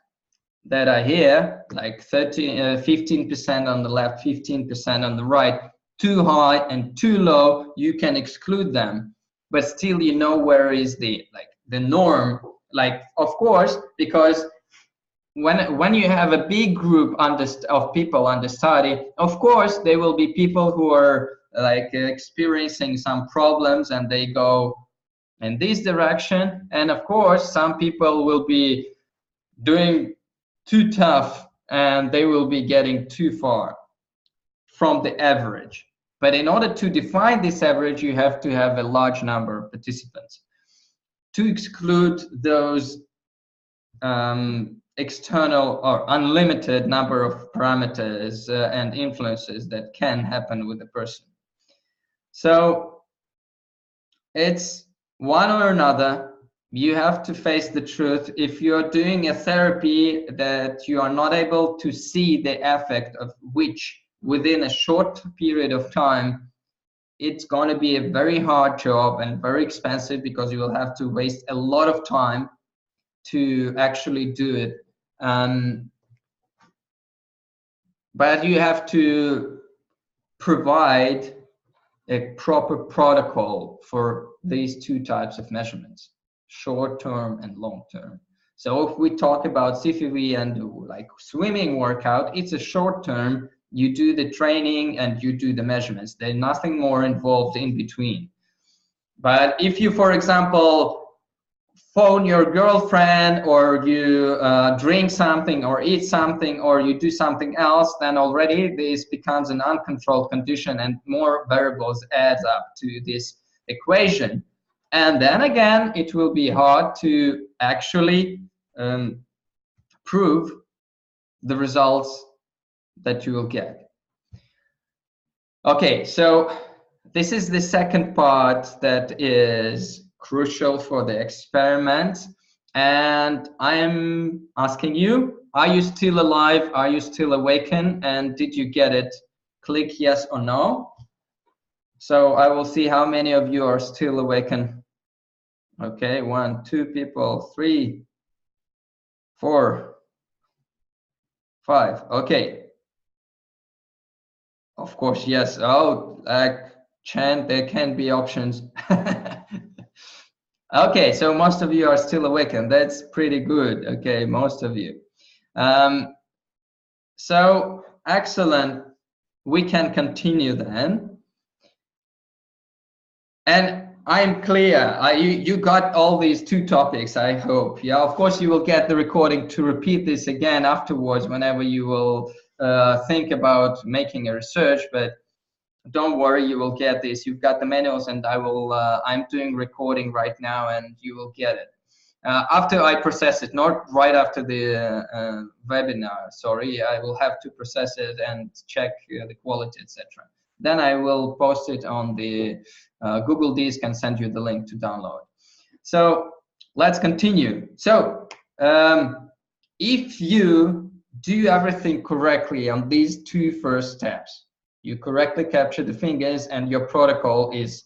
that are here, like 15% on the left, 15% on the right, too high and too low, you can exclude them, but still you know where is the norm. Like, of course, because when you have a big group of people under study, of course there will be people who are like experiencing some problems and they go in this direction, and of course some people will be doing too tough and they will be getting too far from the average. But in order to define this average, you have to have a large number of participants to exclude those external or unlimited number of parameters and influences that can happen with a person. So it's one or another. You have to face the truth. If you're doing a therapy that you are not able to see the effect of which within a short period of time, it's going to be a very hard job and very expensive, because you will have to waste a lot of time to actually do it. But you have to provide a proper protocol for these two types of measurements, short-term and long-term. So if we talk about CFV and like swimming workout, it's a short-term. You do the training and you do the measurements. There's nothing more involved in between. But if you, for example, phone your girlfriend, or you drink something or eat something, or you do something else, then already this becomes an uncontrolled condition and more variables adds up to this equation. And then again, it will be hard to actually prove the results that you will get. Okay, so this is the second part that is crucial for the experiment, and I am asking you, are you still alive? Are you still awakened? And did you get it? Click yes or no. So I will see how many of you are still awakened. Okay, 1, 2 people, 3, 4, 5. Okay. Of course, yes. Oh, like Chan, there can be options. Okay, so most of you are still awake, and that's pretty good. Okay, most of you. So excellent. We can continue then. And I'm clear. You got all these two topics, I hope. Yeah, of course you will get the recording to repeat this again afterwards whenever you will think about making a research, but don't worry, you will get this. You've got the manuals, and I'm doing recording right now, and you will get it. After I process it, not right after the webinar, sorry, I will have to process it and check the quality, etc. Then I will post it on the Google Disk and send you the link to download. So let's continue. So if you do everything correctly on these two first steps, you correctly capture the fingers and your protocol is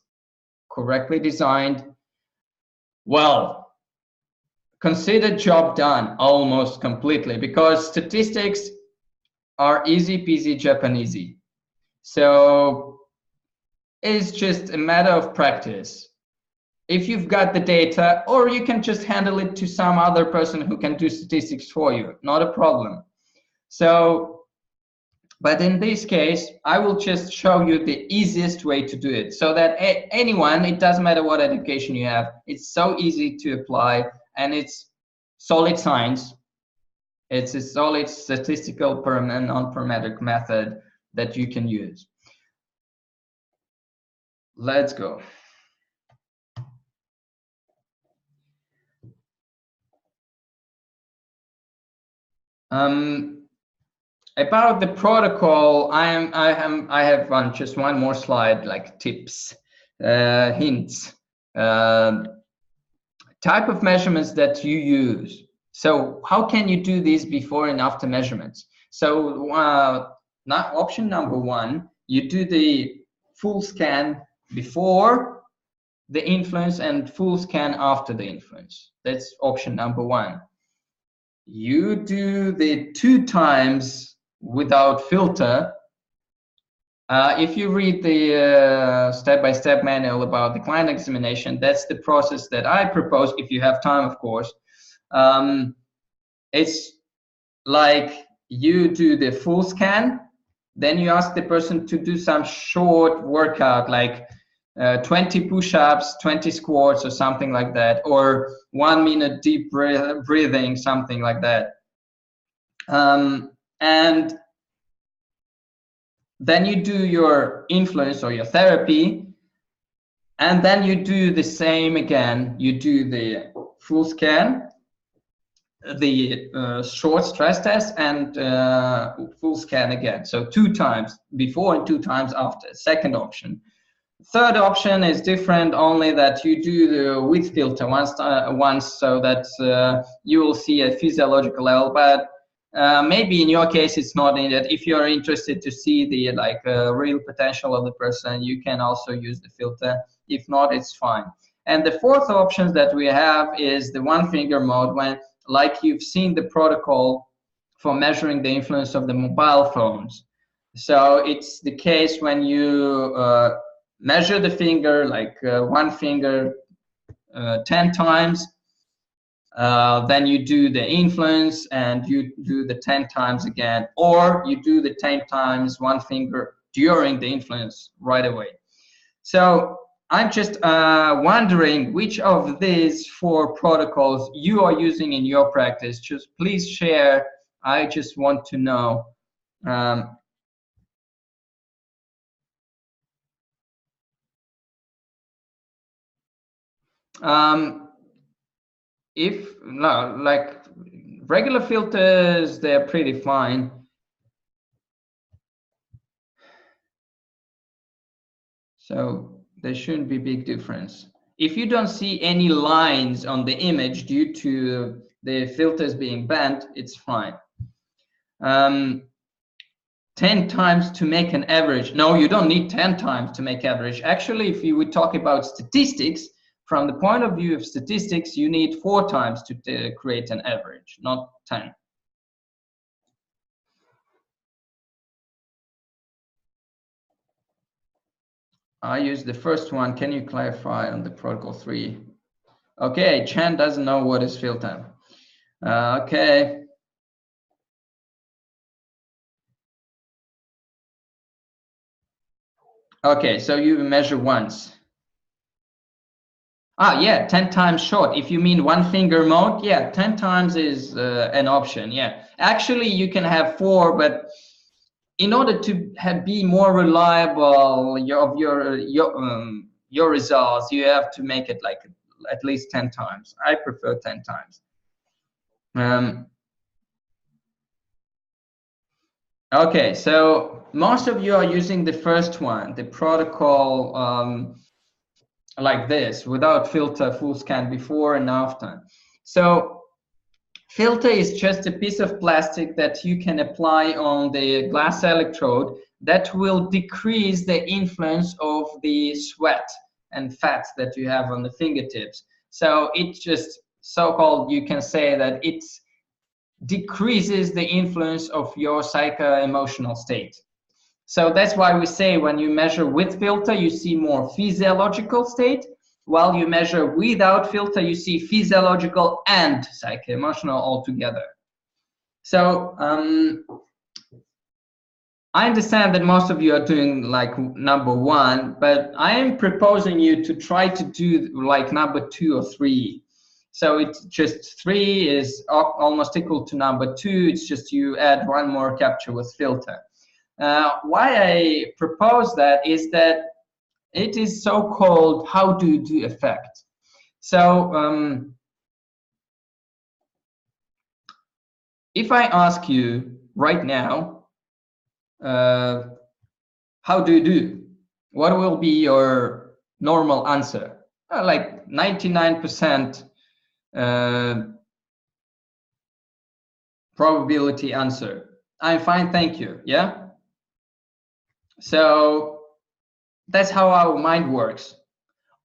correctly designed, well, consider job done almost completely, because statistics are easy peasy Japanesey. So it's just a matter of practice. If you've got the data, or you can just handle it to some other person who can do statistics for you, not a problem. So, but in this case, I will just show you the easiest way to do it, so that anyone, it doesn't matter what education you have, it's so easy to apply, and it's solid science. It's a solid statistical and non-parametric method that you can use. Let's go. About the protocol, I have just one more slide, like tips, hints, type of measurements that you use. So how can you do these before and after measurements? So option number 1, you do the full scan before the influence and full scan after the influence. That's option number 1. You do the 2 times without filter If you read the step-by-step manual about the client examination, that's the process that I propose, if you have time, of course. It's like you do the full scan, then you ask the person to do some short workout, like 20 push-ups, 20 squats, or something like that, or 1 minute deep breathing, something like that. And then you do your influence or your therapy, and then you do the same again. You do the full scan, the short stress test, and full scan again. So 2 times before and 2 times after. Second option. Third option is different, only that you do the with filter once, so that you will see a physiological level. But maybe in your case it's not needed. If you're interested to see the real potential of the person, you can also use the filter. If not, it's fine. And the fourth option that we have is the one finger mode, when, like you've seen the protocol for measuring the influence of the mobile phones. So it's the case when you measure the finger, like one finger 10 times, then you do the influence and you do the 10 times again, or you do the 10 times one finger during the influence right away. So I'm just wondering which of these 4 protocols you are using in your practice. Just please share. I just want to know. If no, like regular filters, they're pretty fine. So there shouldn't be big difference. If you don't see any lines on the image due to the filters being bent, it's fine. 10 times to make an average. No, you don't need 10 times to make average. Actually, if you would talk about statistics, from the point of view of statistics, you need 4 times to create an average, not 10. I use the first one. Can you clarify on the protocol 3? Okay, Chan doesn't know what is filter. Okay. Okay, so you measure once. Yeah, 10 times short. If you mean one finger mode, yeah, 10 times is an option. Yeah, actually you can have 4, but in order to be more reliable of your results, you have to make it like at least 10 times. I prefer 10 times. Okay, so most of you are using the first one, the protocol like this, without filter, full scan before and after. So filter is just a piece of plastic that you can apply on the glass electrode that will decrease the influence of the sweat and fat that you have on the fingertips. So it's just so-called, you can say that it decreases the influence of your psycho-emotional state. So that's why we say when you measure with filter, you see more physiological state, while you measure without filter, you see physiological and psycho-emotional altogether. So I understand that most of you are doing like number 1, but I am proposing you to try to do like number 2 or 3. So it's just 3 is almost equal to number 2. It's just you add 1 more capture with filter. Why I propose that is that it is so-called how do you do effect. So if I ask you right now, how do you do? What will be your normal answer? Like 99% probability answer. I'm fine, thank you. Yeah. So that's how our mind works.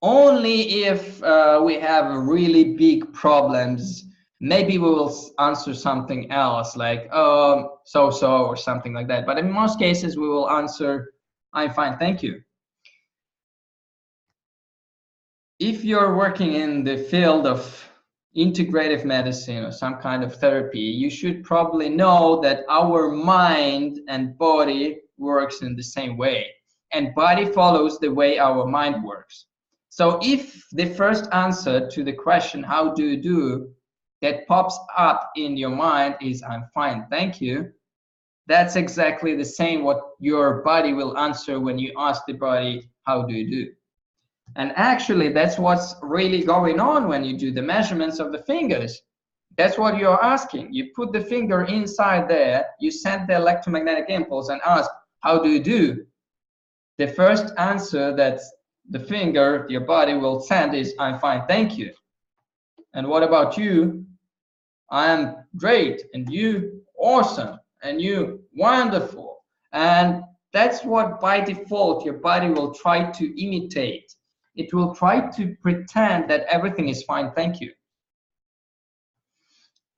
Only if we have really big problems, maybe we will answer something else, like so-so or something like that. But in most cases, we will answer I'm fine, thank you. If you're working in the field of integrative medicine or some kind of therapy, you should probably know that our mind and body works in the same way, and body follows the way our mind works. So if the first answer to the question, how do you do, that pops up in your mind is, I'm fine, thank you, that's exactly the same what your body will answer when you ask the body, how do you do? And actually, that's what's really going on when you do the measurements of the fingers. That's what you're asking. You put the finger inside there, you send the electromagnetic impulse and ask, how do you do? The first answer that the finger, your body will send is, I'm fine, thank you. And what about you? I'm great. And you, awesome. And you, wonderful. And that's what by default your body will try to imitate. It will try to pretend that everything is fine, thank you.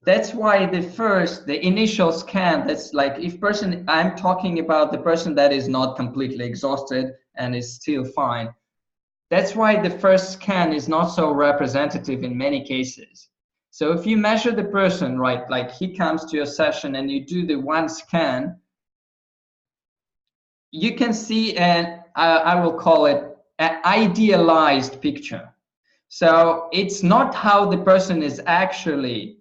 That's why the initial scan, that's like if person, I'm talking about the person that is not completely exhausted and is still fine. That's why the first scan is not so representative in many cases. So if you measure the person, right, like he comes to your session and you do the one scan, you can see I will call it an idealized picture. So it's not how the person is actually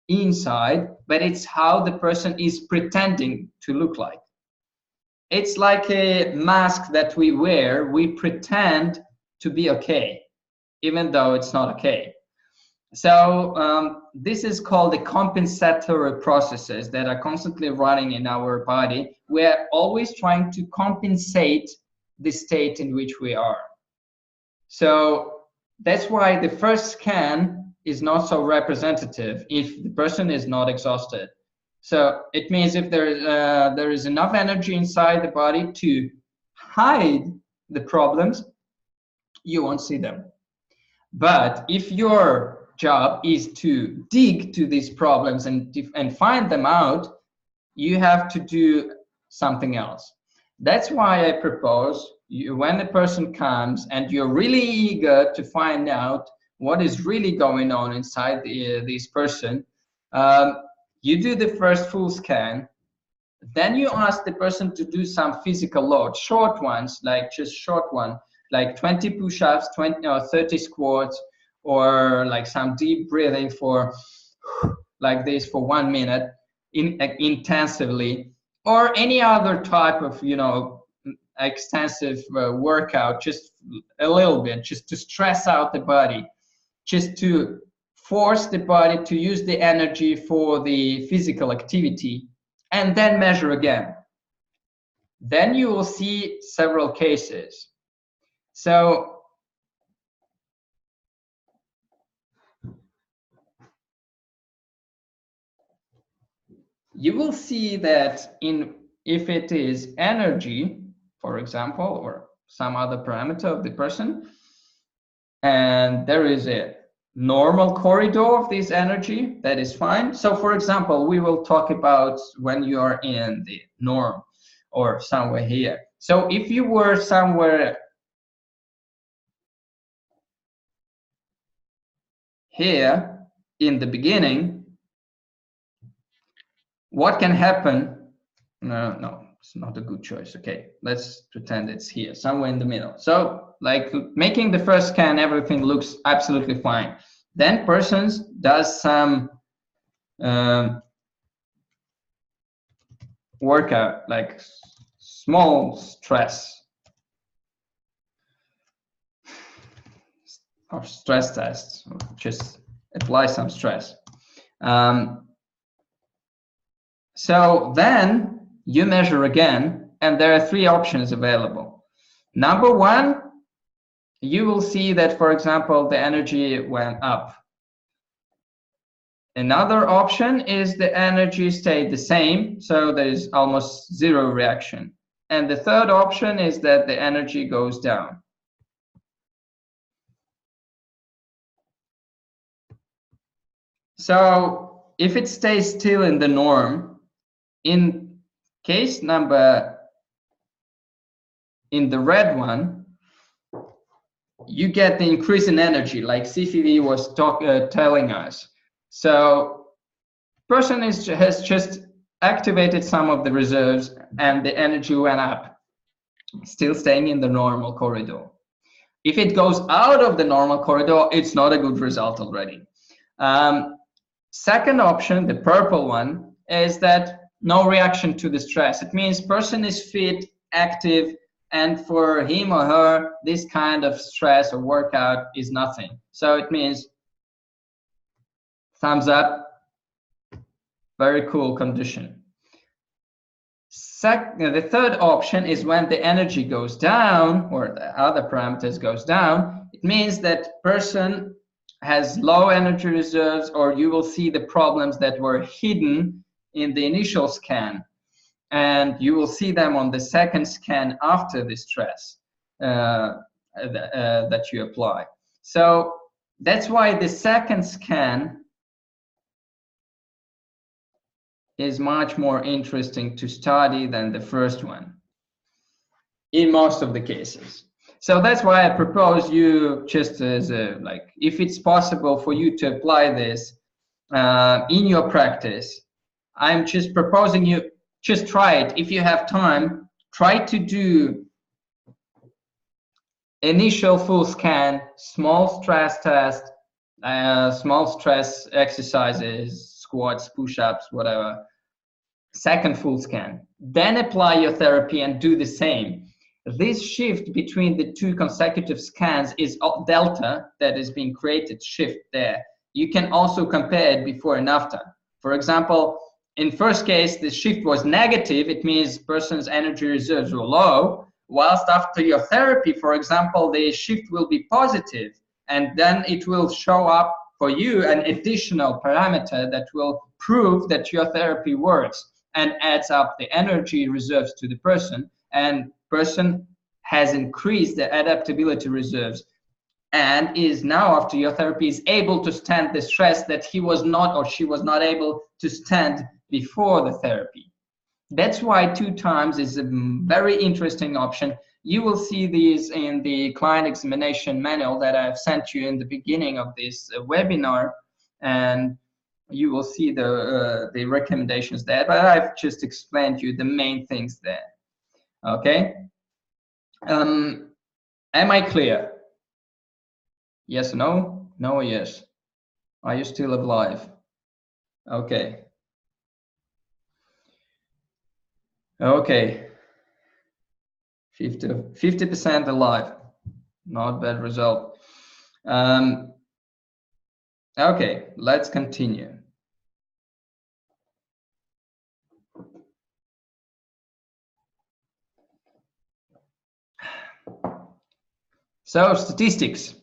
inside, but it's how the person is pretending to look like. It's like a mask that we wear. We pretend to be okay, even though it's not okay. So this is called the compensatory processes that are constantly running in our body. We're always trying to compensate the state in which we are. So that's why the first scan is not so representative if the person is not exhausted. So it means if there is enough energy inside the body to hide the problems, you won't see them. But if your job is to dig to these problems and find them out, you have to do something else. That's why I propose when the person comes and you're really eager to find out what is really going on inside this person, you do the first full scan. Then you ask the person to do some physical load, short ones, like just short one, like 20 push-ups, 20 or 30 squats, or like some deep breathing for like this for 1 minute intensively, or any other type of, you know, extensive workout, just a little bit, just to stress out the body, just to force the body to use the energy for the physical activity, and then measure again. Then you will see several cases. So you will see that if it is energy, for example, or some other parameter of the person, and there is a normal corridor of this energy, that is fine. So for example, we will talk about when you are in the norm or somewhere here. So if you were somewhere here in the beginning, what can happen? No, it's not a good choice. Okay, let's pretend it's here, somewhere in the middle. So like making the first scan, everything looks absolutely fine. Then persons does some workout, like small stress or stress tests, or just apply some stress. So then you measure again, and there are 3 options available. Number 1, you will see that, for example, the energy went up. Another option is the energy stayed the same, so there is almost 0 reaction. And the third option is that the energy goes down. So if it stays still in the norm, in case number in the red one, you get the increase in energy, like CVV was telling us. So person has just activated some of the reserves and the energy went up, still staying in the normal corridor. If it goes out of the normal corridor, it's not a good result already. Second option, the purple one, is that no reaction to the stress. It means person is fit, active, and for him or her, this kind of stress or workout is nothing. So it means thumbs up, very cool condition. The third option is when the energy goes down or the other parameters goes down. It means that person has low energy reserves, or you will see the problems that were hidden in the initial scan. And you will see them on the second scan after the stress that you apply. So that's why the second scan is much more interesting to study than the first one in most of the cases. So that's why I propose you just as a, like, if it's possible for you to apply this in your practice, I'm just proposing you just try it. If you have time, try to do initial full scan, small stress test, small stress exercises, squats, push-ups, whatever. Second full scan. Then apply your therapy and do the same. This shift between the two consecutive scans is delta that is being created, shift there. You can also compare it before and after. For example, in first case, the shift was negative. It means person's energy reserves were low, whilst after your therapy, for example, the shift will be positive, and then it will show up for you an additional parameter that will prove that your therapy works and adds up the energy reserves to the person, and person has increased the adaptability reserves and is now, after your therapy, is able to stand the stress that he was not or she was not able to stand before the therapy. That's why 2 times is a very interesting option. You will see these in the client examination manual that I've sent you in the beginning of this webinar, and you will see the recommendations there, but I've just explained to you the main things there. Okay? Am I clear? Yes or no? No or yes? Are you still alive? Okay. Okay. 50% alive. Not bad result. Okay, let's continue. So statistics.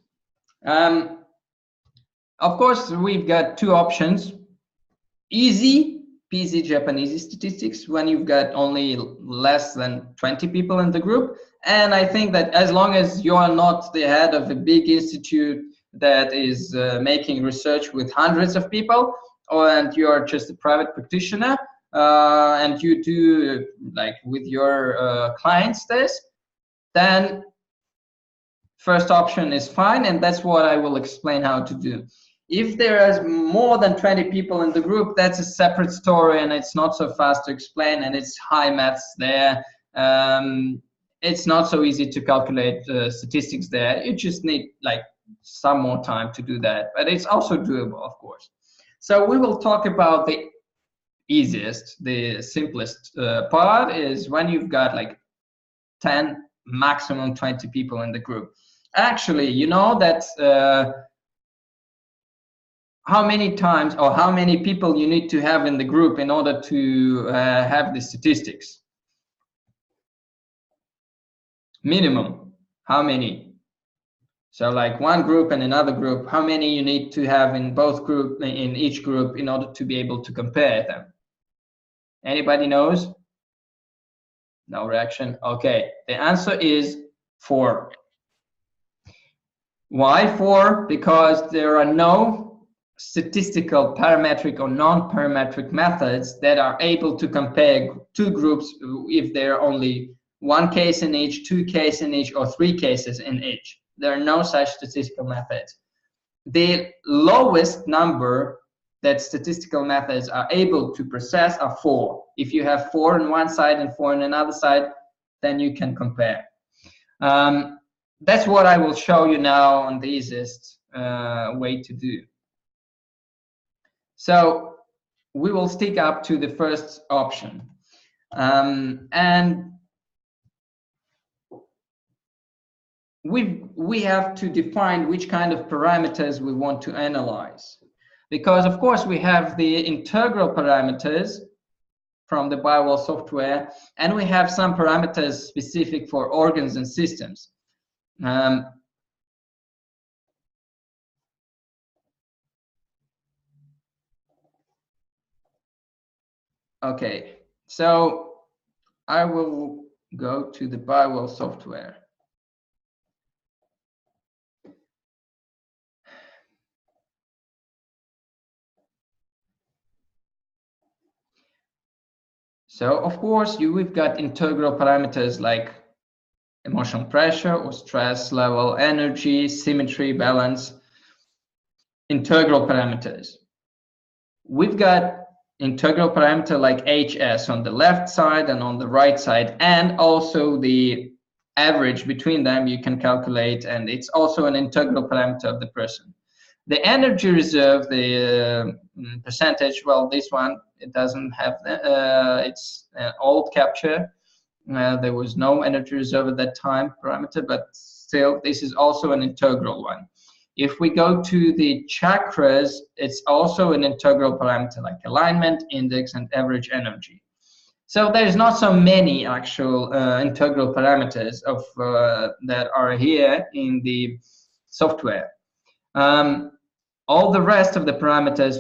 Of course, we've got 2 options. Easy peasy Japanese statistics when you've got only less than 20 people in the group. And I think that as long as you're not the head of a big institute that is making research with hundreds of people, and you're just a private practitioner, and you do like with your clients this, then first option is fine, and that's what I will explain how to do. If there is more than 20 people in the group, that's a separate story, and it's not so fast to explain, and it's high maths there. It's not so easy to calculate statistics there. You just need like some more time to do that, but it's also doable, of course. So we will talk about the easiest, the simplest part is when you've got like 10, maximum 20 people in the group. Actually, you know that how many times or how many people you need to have in the group in order to have the statistics? Minimum, how many? So like one group and another group, how many you need to have in both group, in each group, in order to be able to compare them? Anybody knows? No reaction. Okay, the answer is 4. Why 4? Because there are no statistical parametric or non-parametric methods that are able to compare 2 groups if there are only one case in each, two cases in each, or three cases in each. There are no such statistical methods. The lowest number that statistical methods are able to process are 4. If you have 4 on one side and 4 on another side, then you can compare. That's what I will show you now on the easiest way to do. So we will stick up to the first option. And we have to define which kind of parameters we want to analyze. Because of course we have the integral parameters from the Bio-Well software, and we have some parameters specific for organs and systems. Okay, so I will go to the Bio-Well software. So of course we've got integral parameters like emotional pressure or stress level, energy, symmetry, balance, integral parameters. We've got integral parameter like HS on the left side and on the right side, and also the average between them you can calculate, and it's also an integral parameter of the person. The energy reserve, the percentage, well, this one, it doesn't have, it's an old capture. There was no energy reserve at that time parameter, but still, this is also an integral one. If we go to the chakras, it's also an integral parameter like alignment, index, and average energy. So there's not so many actual integral parameters of that are here in the software. All the rest of the parameters,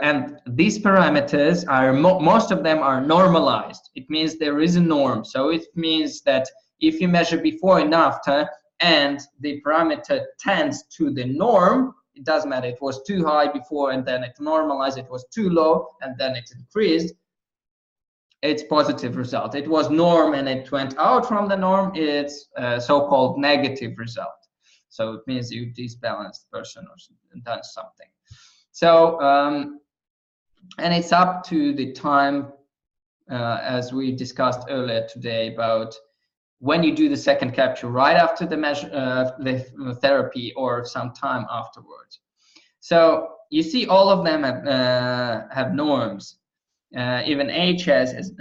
and these parameters are most of them are normalized. It means there is a norm. So it means that if you measure before and after, and the parameter tends to the norm, it doesn't matter. It was too high before, and then it normalized. It was too low, and then it increased. It's positive result. It was norm, and it went out from the norm. It's so-called negative result. So it means you disbalanced person or done something. So, and it's up to the time, as we discussed earlier today, about when you do the second capture, right after the the therapy or some time afterwards. So you see all of them have norms. Even HS has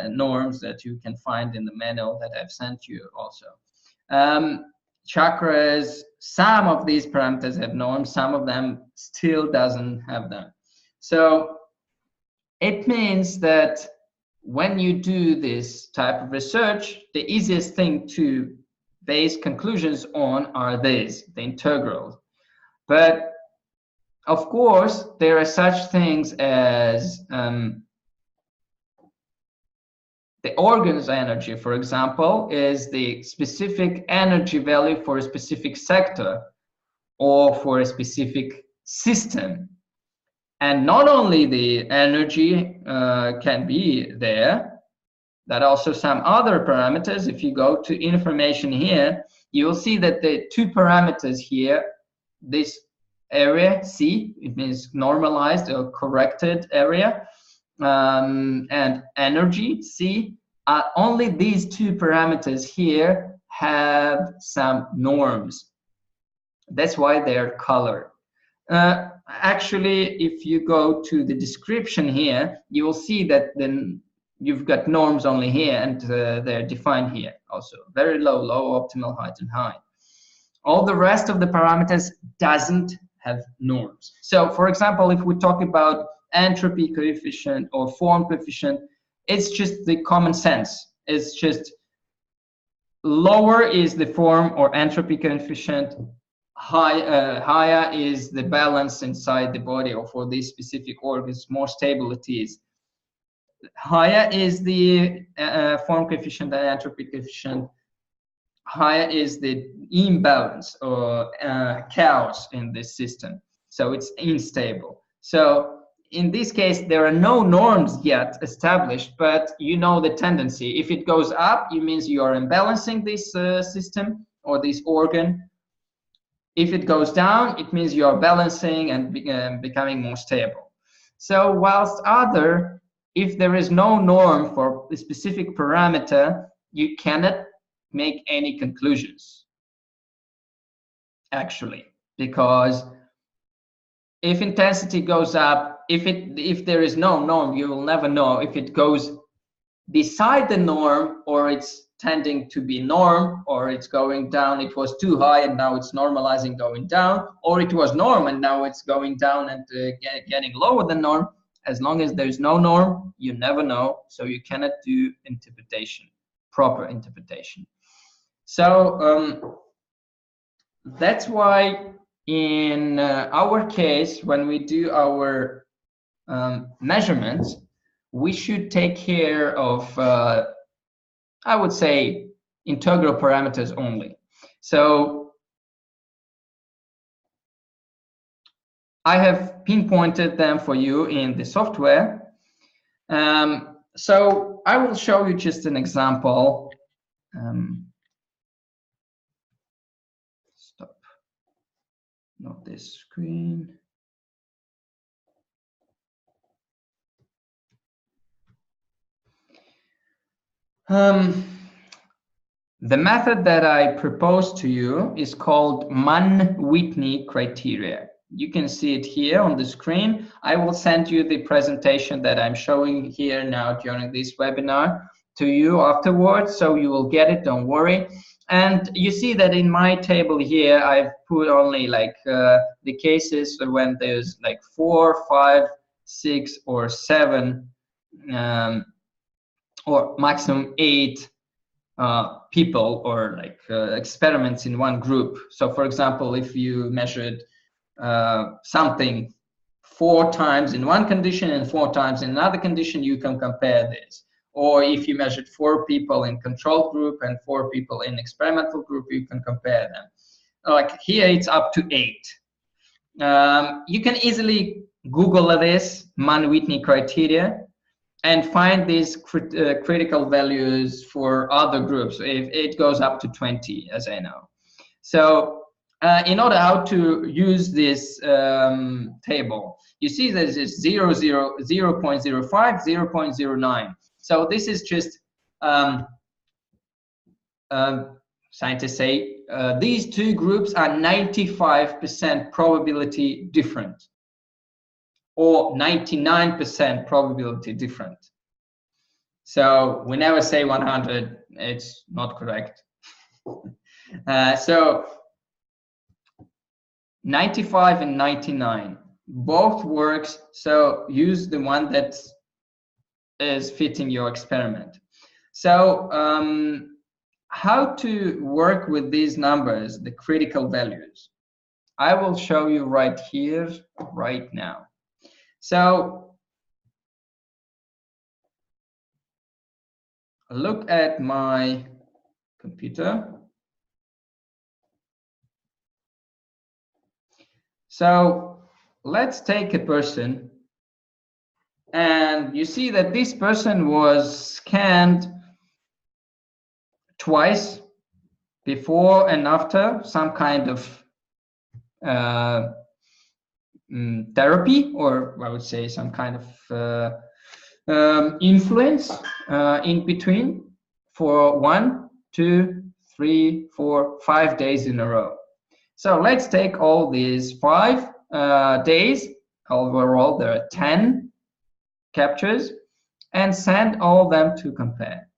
norms that you can find in the manual that I've sent you also. Chakras, some of these parameters have norms, some of them still doesn't have them. So it means that when you do this type of research, the easiest thing to base conclusions on are these, the integrals. But of course, there are such things as the organ's energy, for example, is the specific energy value for a specific sector or for a specific system. And not only the energy can be there, but also some other parameters. If you go to information here, you'll see that the two parameters here, this area C, it means normalized or corrected area, and energy C, only these two parameters here have some norms. That's why they're colored. Actually, if you go to the description here, you will see that then you've got norms only here, and they're defined here also. Very low, low, optimal, height, and high. All the rest of the parameters doesn't have norms. So, for example, if we talk about entropy coefficient or form coefficient, it's just the common sense. It's just lower is the form or entropy coefficient, higher is the balance inside the body or for these specific organs, more stable it is. Higher is the form coefficient and entropy coefficient. Higher is the imbalance or chaos in this system. So it's unstable. So in this case, there are no norms yet established, but you know the tendency. If it goes up, it means you are imbalancing this system or this organ. If it goes down, it means you are balancing and becoming more stable. So whilst if there is no norm for a specific parameter, you cannot make any conclusions, actually, because if intensity goes up, if there is no norm, you will never know if it goes beside the norm, or it's tending to be norm, or it's going down. It was too high and now it's normalizing, going down, or it was norm and now it's going down and getting lower than norm. As long as there's no norm, you never know, so you cannot do interpretation, proper interpretation. So that's why in our case, when we do our measurements, we should take care of, I would say, integral parameters only. So I have pinpointed them for you in the software. So I will show you just an example. Stop, not this screen. The method that I propose to you is called Mann-Whitney criteria. You can see it here on the screen. I will send you the presentation that I'm showing here now during this webinar to you afterwards, so you will get it, don't worry. And you see that in my table here, I've put only like the cases when there's like 4, 5, 6, or 7, or maximum 8 people, or like experiments in one group. So for example, if you measured something 4 times in one condition and 4 times in another condition, you can compare this. Or if you measured 4 people in control group and 4 people in experimental group, you can compare them. Like here, it's up to 8. You can easily Google this, Mann-Whitney criteria, and find these critical values for other groups. If it goes up to 20, as I know. So in order how to use this table, you see that it's 0.05, 0.09. So this is just, scientists say, these 2 groups are 95% probability different, or 99% probability different. So we never say 100, it's not correct. So 95 and 99, both works, so use the one that is fitting your experiment. So how to work with these numbers, the critical values? I will show you right here, right now. So look at my computer. So let's take a person, and you see that this person was scanned twice, before and after some kind of therapy, or I would say some kind of influence in between, for 1, 2, 3, 4, 5 days in a row. So let's take all these 5 days, overall there are 10 captures, and send all them to compare.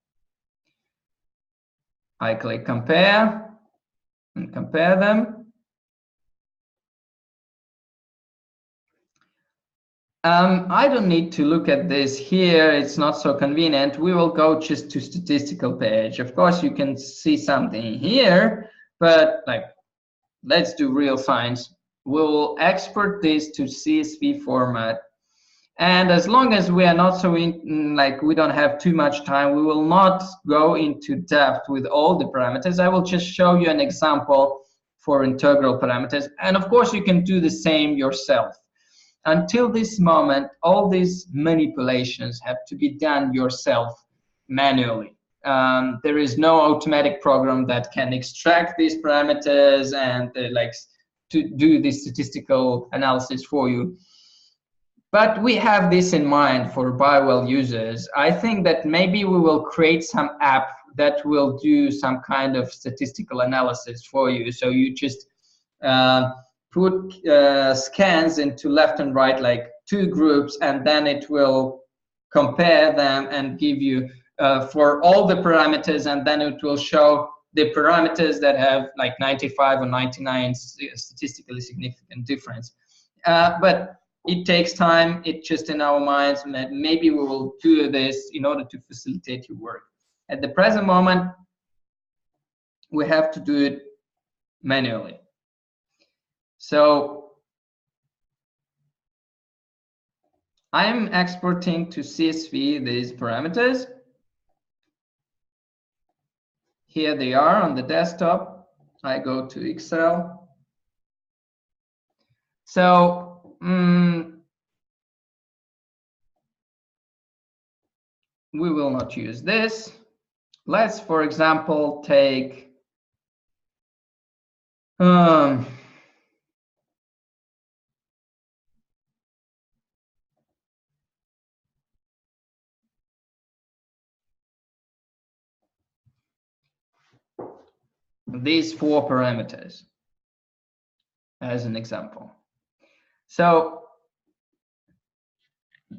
I click compare and compare them. I don't need to look at this here, it's not so convenient. We will go just to statistical page. Of course, you can see something here, but like, let's do real science. We'll export this to CSV format. And as long as we are not so like we don't have too much time, we will not go into depth with all the parameters. I will just show you an example for integral parameters. And of course, you can do the same yourself. until this moment, all these manipulations have to be done yourself manually. There is no automatic program that can extract these parameters and like to do this statistical analysis for you. But we have this in mind for Bio-Well users. I think that maybe we will create some app that will do some kind of statistical analysis for you. So you just put scans into left and right, like 2 groups, and then it will compare them and give you for all the parameters, and then it will show the parameters that have like 95 or 99 statistically significant difference. But it takes time. It's just in our minds. Maybe we will do this in order to facilitate your work. At the present moment, we have to do it manually. So I'm exporting to CSV these parameters. Here they are on the desktop. I go to Excel. So we will not use this. Let's, for example, take these 4 parameters as an example. So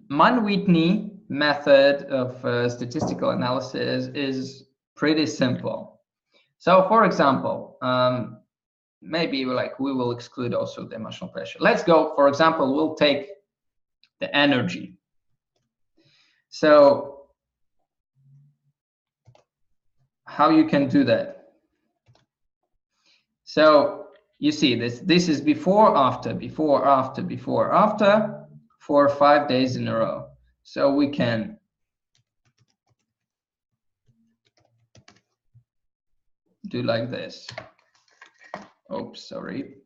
Mann-Whitney method of statistical analysis is pretty simple. So for example, maybe we will exclude also the emotional pressure. Let's go, for example, we'll take the energy. So how you can do that? So you see this is before, after, before, after, before, after, for 5 days in a row. So we can do like this. Oops, sorry.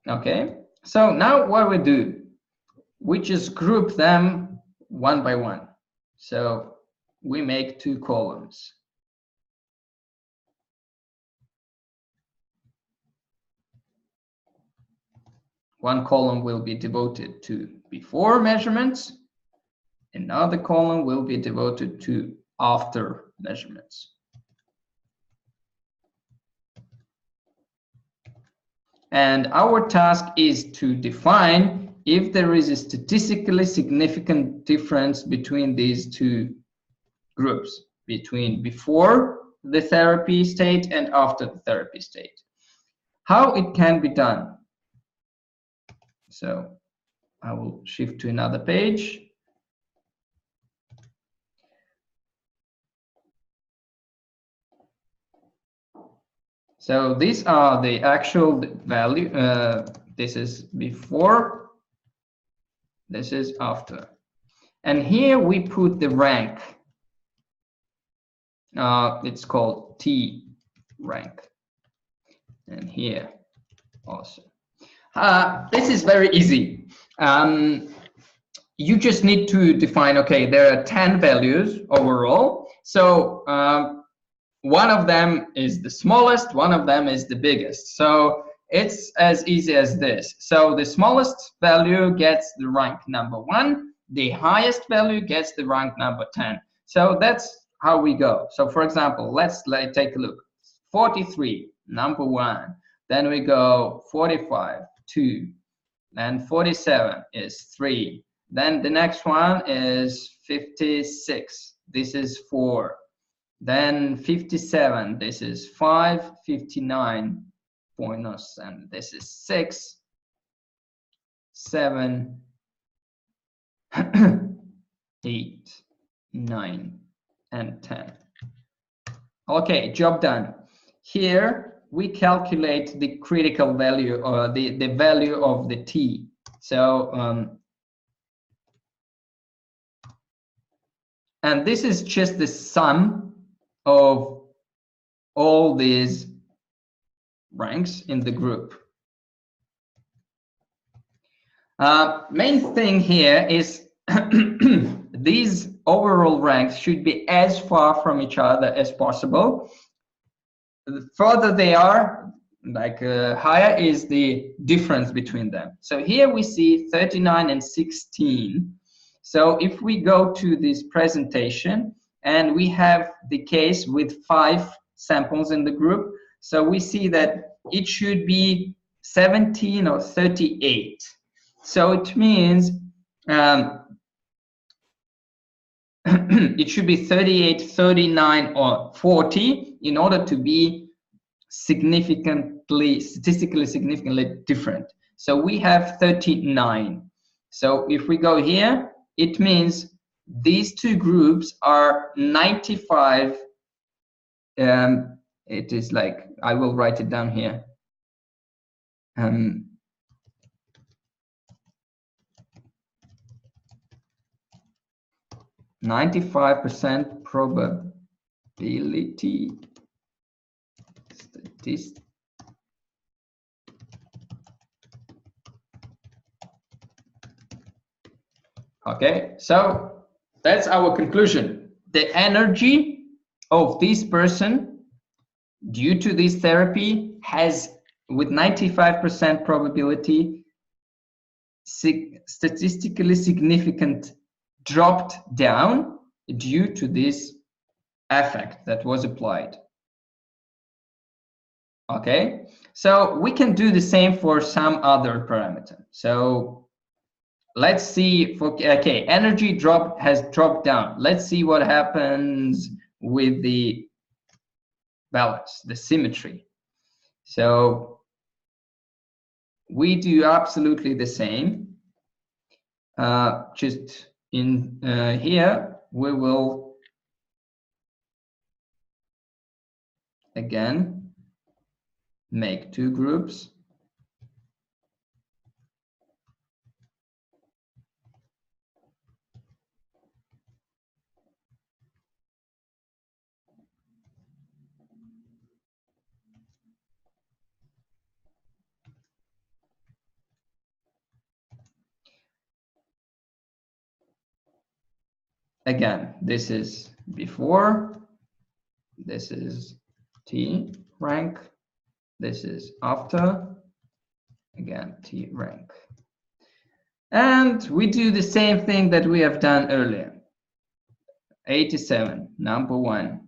Okay, so now what we do, we just group them one by one. So we make 2 columns. One column will be devoted to before measurements. Another column will be devoted to after measurements. And our task is to define if there is a statistically significant difference between these 2 groups, between before the therapy state and after the therapy state. How it can be done? So I will shift to another page. So these are the actual value. This is before, this is after. And here we put the rank. It's called T rank. And here also. This is very easy. You just need to define, okay, there are 10 values overall. So one of them is the smallest, one of them is the biggest. So it's as easy as this. So the smallest value gets the rank number 1, the highest value gets the rank number 10. So that's how we go. So for example, let's take a look. 43, number 1. Then we go 45, 2. Then 47 is 3. Then the next one is 56. This is 4. Then 57, this is 5, 59, bonus, and this is 6, 7, 8, 9, and 10. Okay, job done. Here we calculate the critical value or the value of the t. So and this is just the sum of all these ranks in the group. Main thing here is these overall ranks should be as far from each other as possible. The further they are, like higher is the difference between them. So here we see 39 and 16. So if we go to this presentation and we have the case with 5 samples in the group, so we see that it should be 17 or 38. So it means it should be 38, 39, or 40 in order to be statistically significantly different. So we have 39. So if we go here, it means these two groups are 95. It is like, I will write it down here. 95% probability statistic. Okay, so that's our conclusion. The energy of this person due to this therapy has, with 95% probability, statistically significant dropped down due to this effect that was applied. Okay, so we can do the same for some other parameter. So let's see for, okay, energy has dropped down. Let's see what happens with the balance, the symmetry. So we do absolutely the same. Just in here, we will again make 2 groups. Again, this is before, this is T rank, this is after, again, T rank. And we do the same thing that we have done earlier. 87, number 1,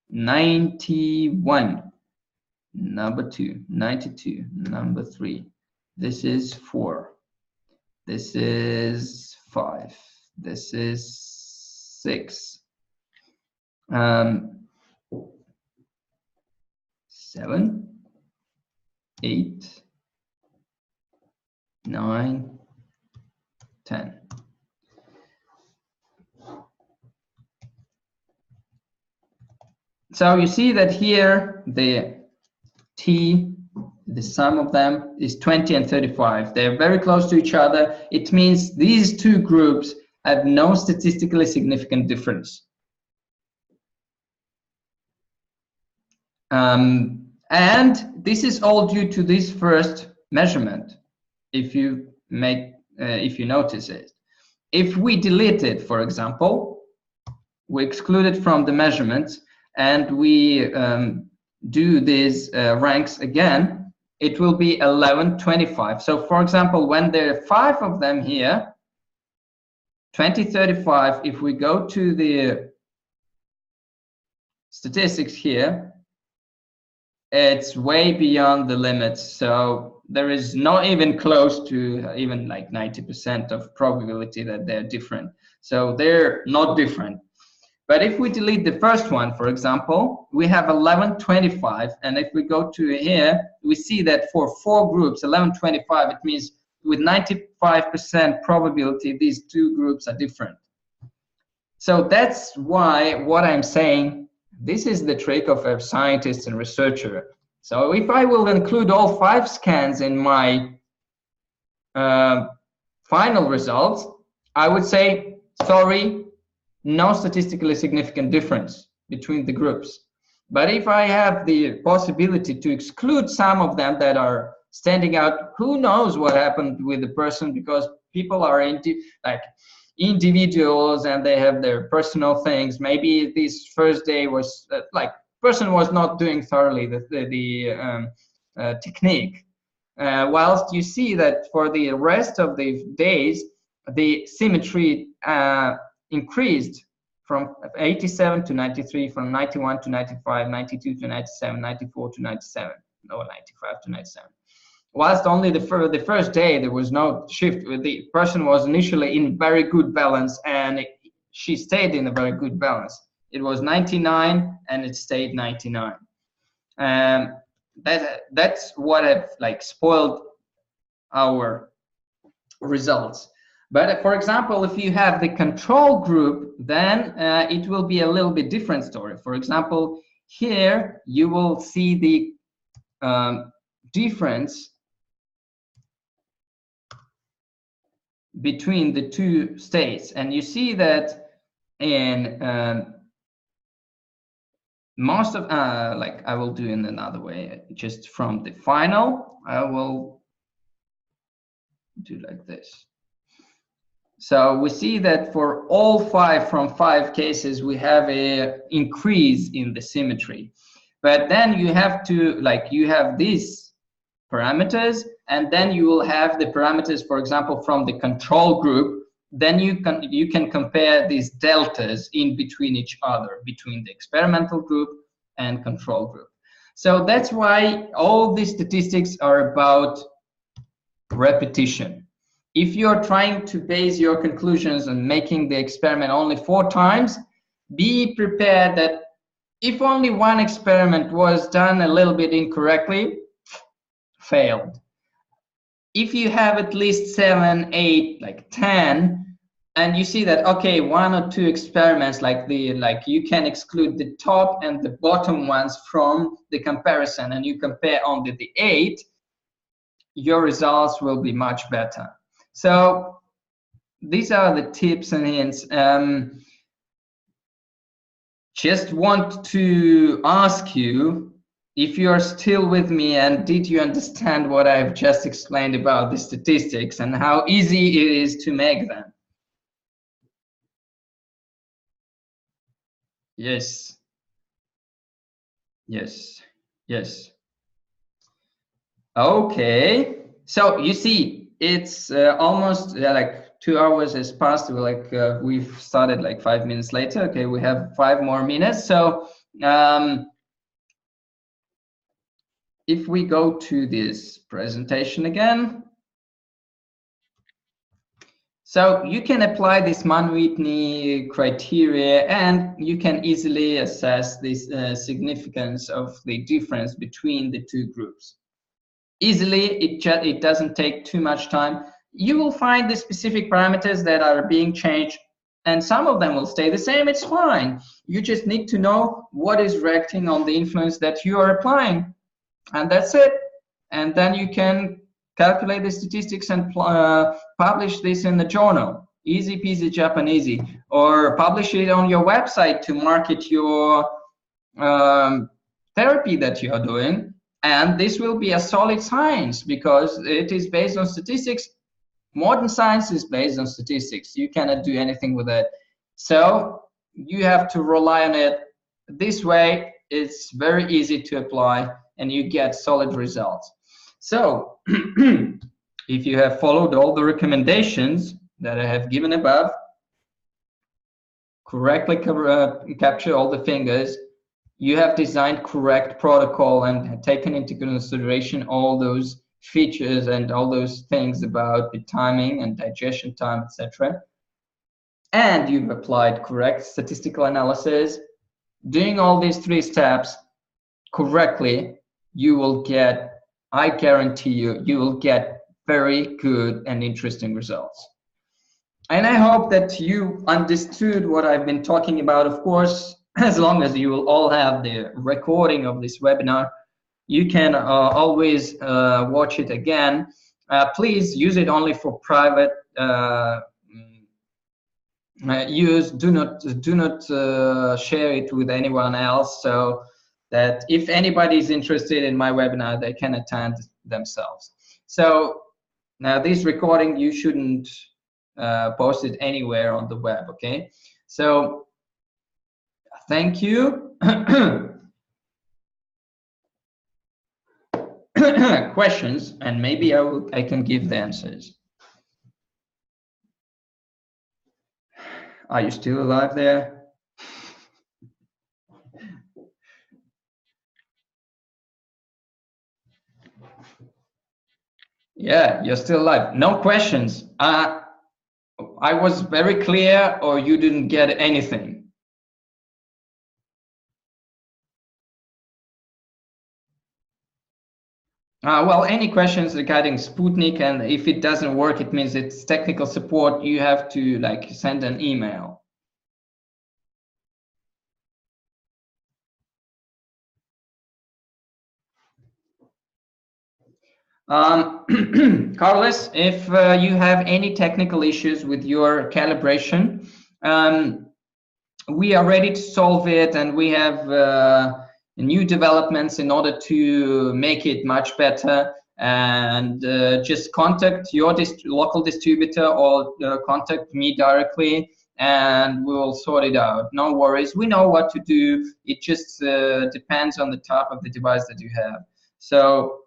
91, number 2, 92, number 3. This is 4, this is 5, this is 6, 7, 8, 9, 10. So you see that here the T, the sum of them is 20 and 35. They're very close to each other. It means these 2 groups have no statistically significant difference. And this is all due to this first measurement. If you notice it, if we delete it, for example, we exclude it from the measurements and we do these ranks again, it will be 11, 25. So for example, when there are 5 of them here, 20, 35, if we go to the statistics here, it's way beyond the limits. So there is not even close to even like 90% of probability that they're different. So they're not different. But if we delete the first one, for example, we have 11, 25. And if we go to here, we see that for 4 groups, 11, 25, it means with 95% probability, these 2 groups are different. So that's why what I'm saying, this is the trick of a scientist and researcher. So if I will include all 5 scans in my final results, I would say, sorry, no statistically significant difference between the groups. But if I have the possibility to exclude some of them that are standing out, who knows what happened with the person, because people are like individuals and they have their personal things. Maybe this first day was like person was not doing thoroughly the technique. Whilst you see that for the rest of the days, the symmetry increased from 87 to 93, from 91 to 95, 92 to 97, 94 to 97, or 95 to 97. Whilst only the first day there was no shift, the person was initially in very good balance and she stayed in a very good balance. It was 99 and it stayed 99. That's what have like spoiled our results. But for example, if you have the control group, then it will be a little bit different story. For example, here you will see the difference between the 2 states, and you see that in most of like I will do in another way, just from the final I will do like this. So we see that for all 5 from 5 cases we have a increase in the symmetry, but then you have to you have these parameters, and then you will have the parameters, for example, from the control group. Then you can compare these deltas in between each other, between the experimental group and control group. So that's why all these statistics are about repetition. If you're trying to base your conclusions on making the experiment only 4 times, be prepared that if only one experiment was done a little bit incorrectly, failed. If you have at least 7, 8, 10, and you see that, okay, 1 or 2 experiments you can exclude the top and the bottom ones from the comparison, and you compare only the 8, your results will be much better. So these are the tips and hints. Just want to ask you if you are still with me, and did you understand what I've just explained about the statistics and how easy it is to make them? Yes. Yes. Yes. Okay. So you see, it's almost like 2 hours has passed. We've started 5 minutes later. Okay, we have 5 more minutes. So if we go to this presentation again, so you can apply this Mann-Whitney criteria, and you can easily assess this significance of the difference between the 2 groups. Easily, it doesn't take too much time. You will find the specific parameters that are being changed, and some of them will stay the same. It's fine. You just need to know what is reacting on the influence that you are applying, and that's it. And then you can calculate the statistics and publish this in the journal. Easy peasy Japanesey. Or publish it on your website to market your therapy that you are doing. And this will be a solid science because it is based on statistics. Modern science is based on statistics. You cannot do anything with it. So you have to rely on it. This way, it's very easy to apply and you get solid results. So if you have followed all the recommendations that I have given above, correctly capture all the fingers, you have designed correct protocol and taken into consideration all those features and all those things about the timing and digestion time, etc. And you've applied correct statistical analysis. Doing all these 3 steps correctly, you will get, I guarantee you, you will get very good and interesting results. And I hope that you understood what I've been talking about. Of course, as long as you will all have the recording of this webinar, you can always watch it again. Please use it only for private use. Do not share it with anyone else, so that if anybody is interested in my webinar, they can attend themselves. So now this recording, you shouldn't post it anywhere on the web, okay? So thank you. Questions, and maybe I can give the answers. Are you still alive there? Yeah, you're still alive. No questions. I was very clear, or you didn't get anything? Well, any questions regarding Sputnik, and if it doesn't work, it means it's technical support. You have to like send an email. Carlos, if you have any technical issues with your calibration, we are ready to solve it, and we have new developments in order to make it much better. And just contact your local distributor, or contact me directly, and we'll sort it out. No worries, we know what to do. It just depends on the type of the device that you have. So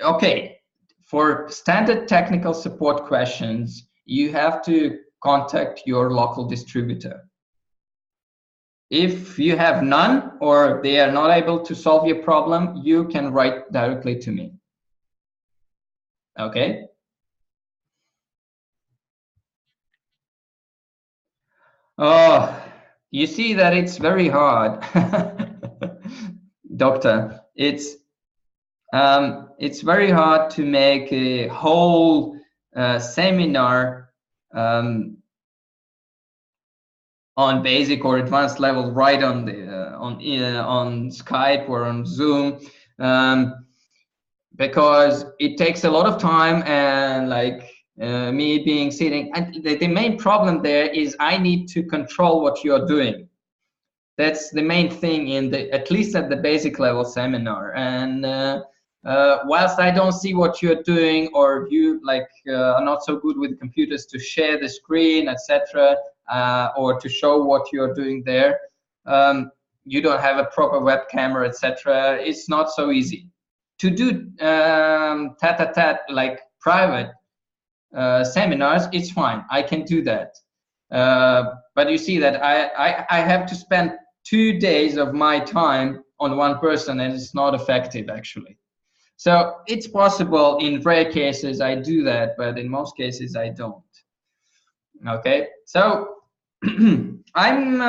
okay, for standard technical support questions, you have to contact your local distributor. If you have none, or they are not able to solve your problem, you can write directly to me. Okay? Oh, you see that it's very hard. Doctor, it's very hard to make a whole seminar on basic or advanced level right on the on Skype or on Zoom, because it takes a lot of time, and like me being sitting, and the main problem there is I need to control what you're doing. That's the main thing in the, at least at the basic level seminar. And whilst I don't see what you're doing, or you like are not so good with computers to share the screen, etc., or to show what you're doing there, you don't have a proper web camera, etc., it's not so easy to do tete-a-tete, like private seminars. It's fine, I can do that, but you see that I have to spend 2 days of my time on one person, and it's not effective actually. So it's possible in rare cases I do that, but in most cases I don't. Okay, so I'm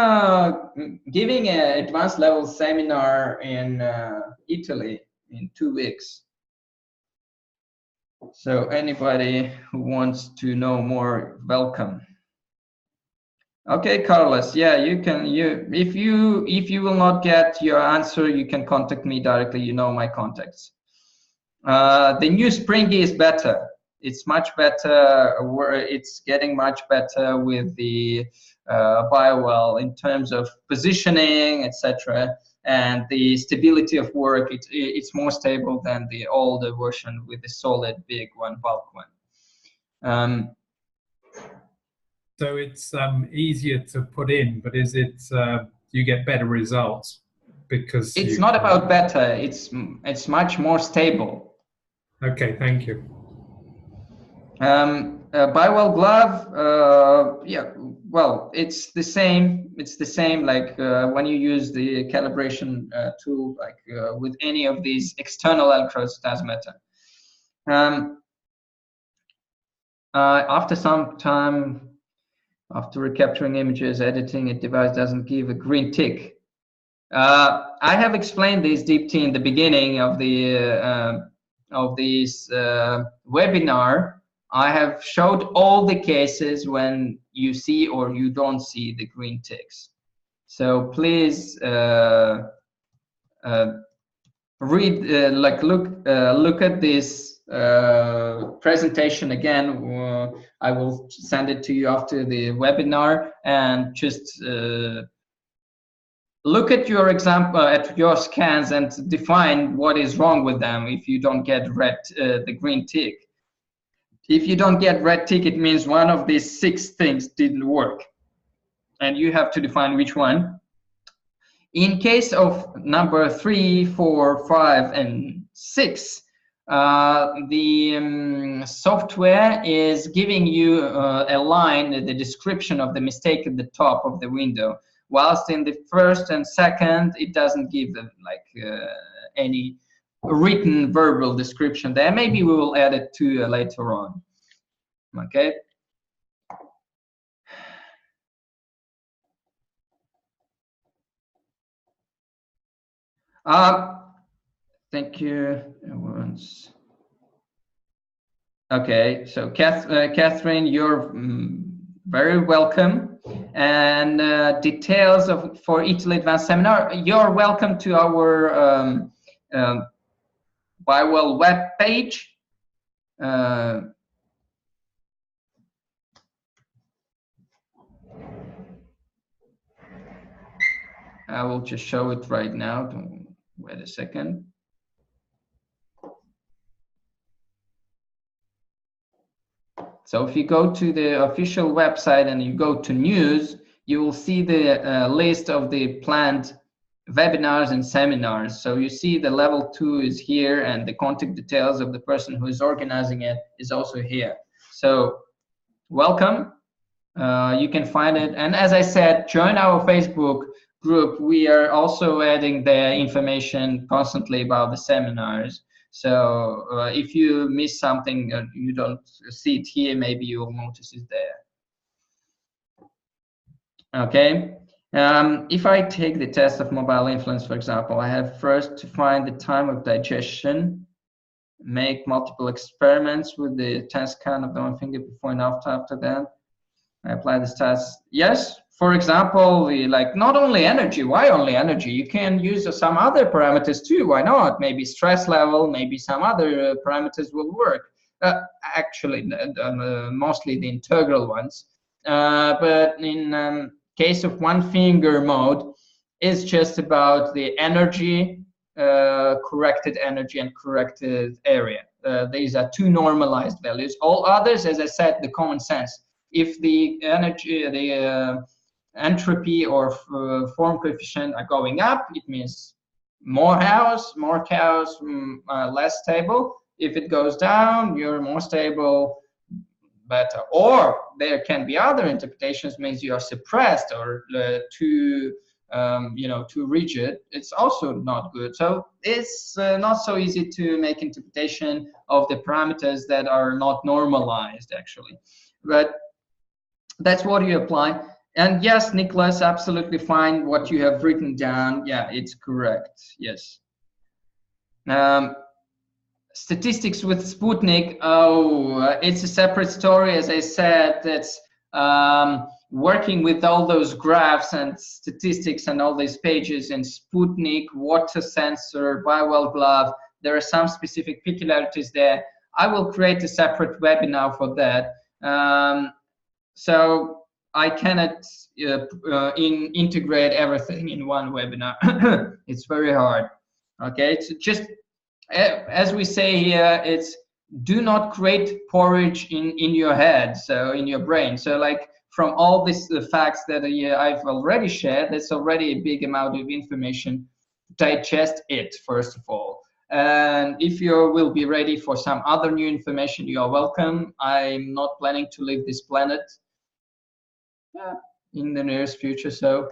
giving an advanced level seminar in Italy in 2 weeks. So anybody who wants to know more, welcome. Okay, Carlos. Yeah, you can. If you will not get your answer, you can contact me directly. You know my contacts. The new Springy is better. It's much better. It's getting much better with the Bio-Well in terms of positioning, etc., and the stability of work. It's more stable than the older version with the solid big one, bulk one. So it's easier to put in, but is it you get better results because it's not about better? It's much more stable. Okay, thank you. Bio-Well glove, yeah, well, it's the same. It's the same like when you use the calibration tool, like with any of these external electrodes, it doesn't matter. After some time, after recapturing images, editing, a device doesn't give a green tick. I have explained this deep T in the beginning of the this webinar. I have showed all the cases when you see or you don't see the green ticks. So please look at this presentation again. I will send it to you after the webinar, and just look at your example, at your scans, and define what is wrong with them. If you don't get the green tick, if you don't get red tick, it means one of these 6 things didn't work, and you have to define which one. In case of number 3, 4, 5, and 6, the software is giving you a line, the description of the mistake at the top of the window, whilst in the first and second, it doesn't give any written verbal description there. Maybe we will add it to later on. Okay. Thank you. Okay, so Catherine, you're very welcome. And details for Italy Advanced Seminar, you're welcome to our Bio-Well web page. I will just show it right now. Wait a second. So if you go to the official website and you go to news, you will see the list of the planned webinars and seminars. So you see the level 2 is here, and the contact details of the person who is organizing it is also here. So welcome. You can find it. And as I said, join our Facebook group. We are also adding the information constantly about the seminars. So if you miss something, you don't see it here, maybe you'll notice it there. Okay. If I take the test of mobile influence, for example, I have first to find the time of digestion, make multiple experiments with the test scan of the one finger before and after that. I apply this test. Yes, for example, not only energy. Why only energy? You can use some other parameters too. Why not? Maybe stress level, maybe some other parameters will work. Actually, mostly the integral ones. But in case of one finger mode, it's just about the energy, corrected energy and corrected area. These are 2 normalized values. All others, as I said, the common sense. If the energy, the entropy or form coefficient are going up, it means more cows, less stable. If it goes down, you're more stable, better. Or there can be other interpretations, means you are suppressed or too rigid. It's also not good. So it's not so easy to make interpretation of the parameters that are not normalized, actually. But that's what you apply. And yes, Nicholas, absolutely fine. What you have written down, yeah, it's correct. Yes. Statistics with Sputnik. Oh, it's a separate story. As I said, that's working with all those graphs and statistics and all these pages in Sputnik, water sensor, Bio-Well glove. There are some specific peculiarities there. I will create a separate webinar for that. So I cannot integrate everything in one webinar. It's very hard. Okay, it's just as we say here, it's do not create porridge in your head, so in your brain. So like from all this the facts that I've already shared, that's already a big amount of information. Digest it first of all. And if you will be ready for some other new information, you are welcome. I'm not planning to leave this planet in the nearest future, so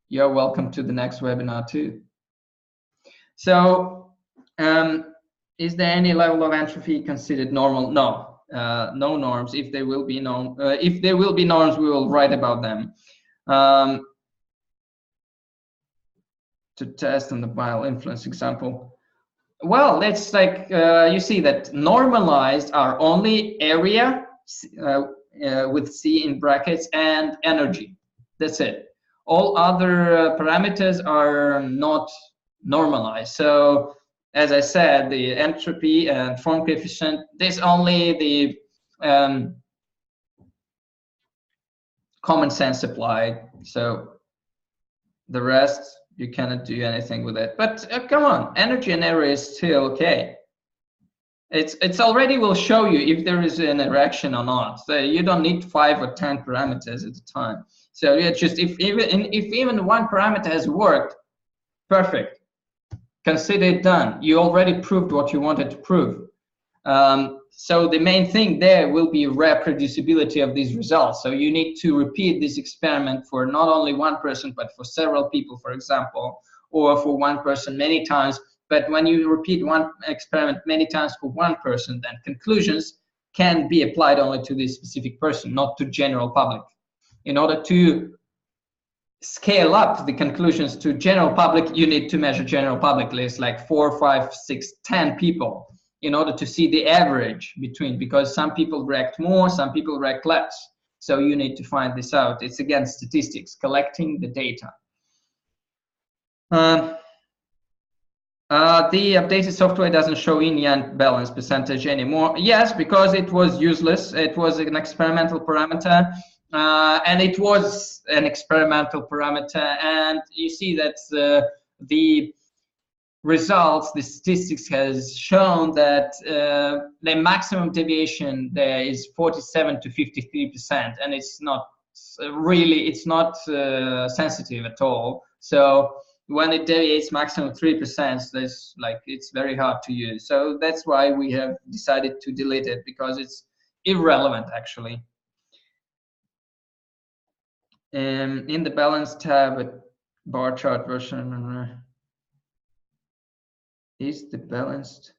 you're welcome to the next webinar too. So is there any level of entropy considered normal? No, no norms. If there will be norms, we will write about them. To test on the bio-influence example. Well, it's like you see that normalized are only area with C in brackets and energy. That's it. All other parameters are not normalized. So as I said, the entropy and form coefficient, this only the common sense applied. So the rest, you cannot do anything with it. But come on, energy and error is still okay. It's already will show you if there is an interaction or not. So you don't need 5 or 10 parameters at a time. So yeah, just if even one parameter has worked, perfect. Consider it done. You already proved what you wanted to prove. So the main thing there will be reproducibility of these results. So you need to repeat this experiment for not only one person, but for several people, for example, or for one person many times. But when you repeat one experiment many times for one person, then conclusions can be applied only to this specific person, not to general public. In order to scale up the conclusions to general public, you need to measure general public lists like 4, 5, 6, 10 people in order to see the average between, because some people react more, some people react less. So you need to find this out. It's again statistics, collecting the data. The updated software doesn't show in-yen balance percentage anymore. Yes, because it was useless. It was an experimental parameter, and it was an experimental parameter. And you see that the results, the statistics has shown that the maximum deviation there is 47 to 53%, and it's not really, it's not sensitive at all. So when it deviates maximum 3%, that's like, it's very hard to use. So that's why we have decided to delete it, because it's irrelevant actually. In the balance tab, bar chart version is the balanced.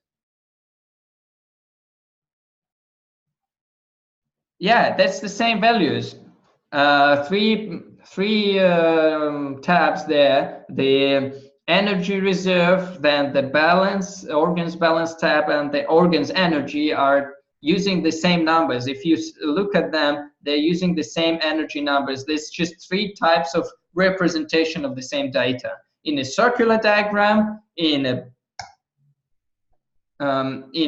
Yeah, that's the same values. Three tabs there, the energy reserve, then the balance, organs balance tab, and the organs energy are using the same numbers. If you look at them, they're using the same energy numbers. There's just 3 types of representation of the same data. In a circular diagram, in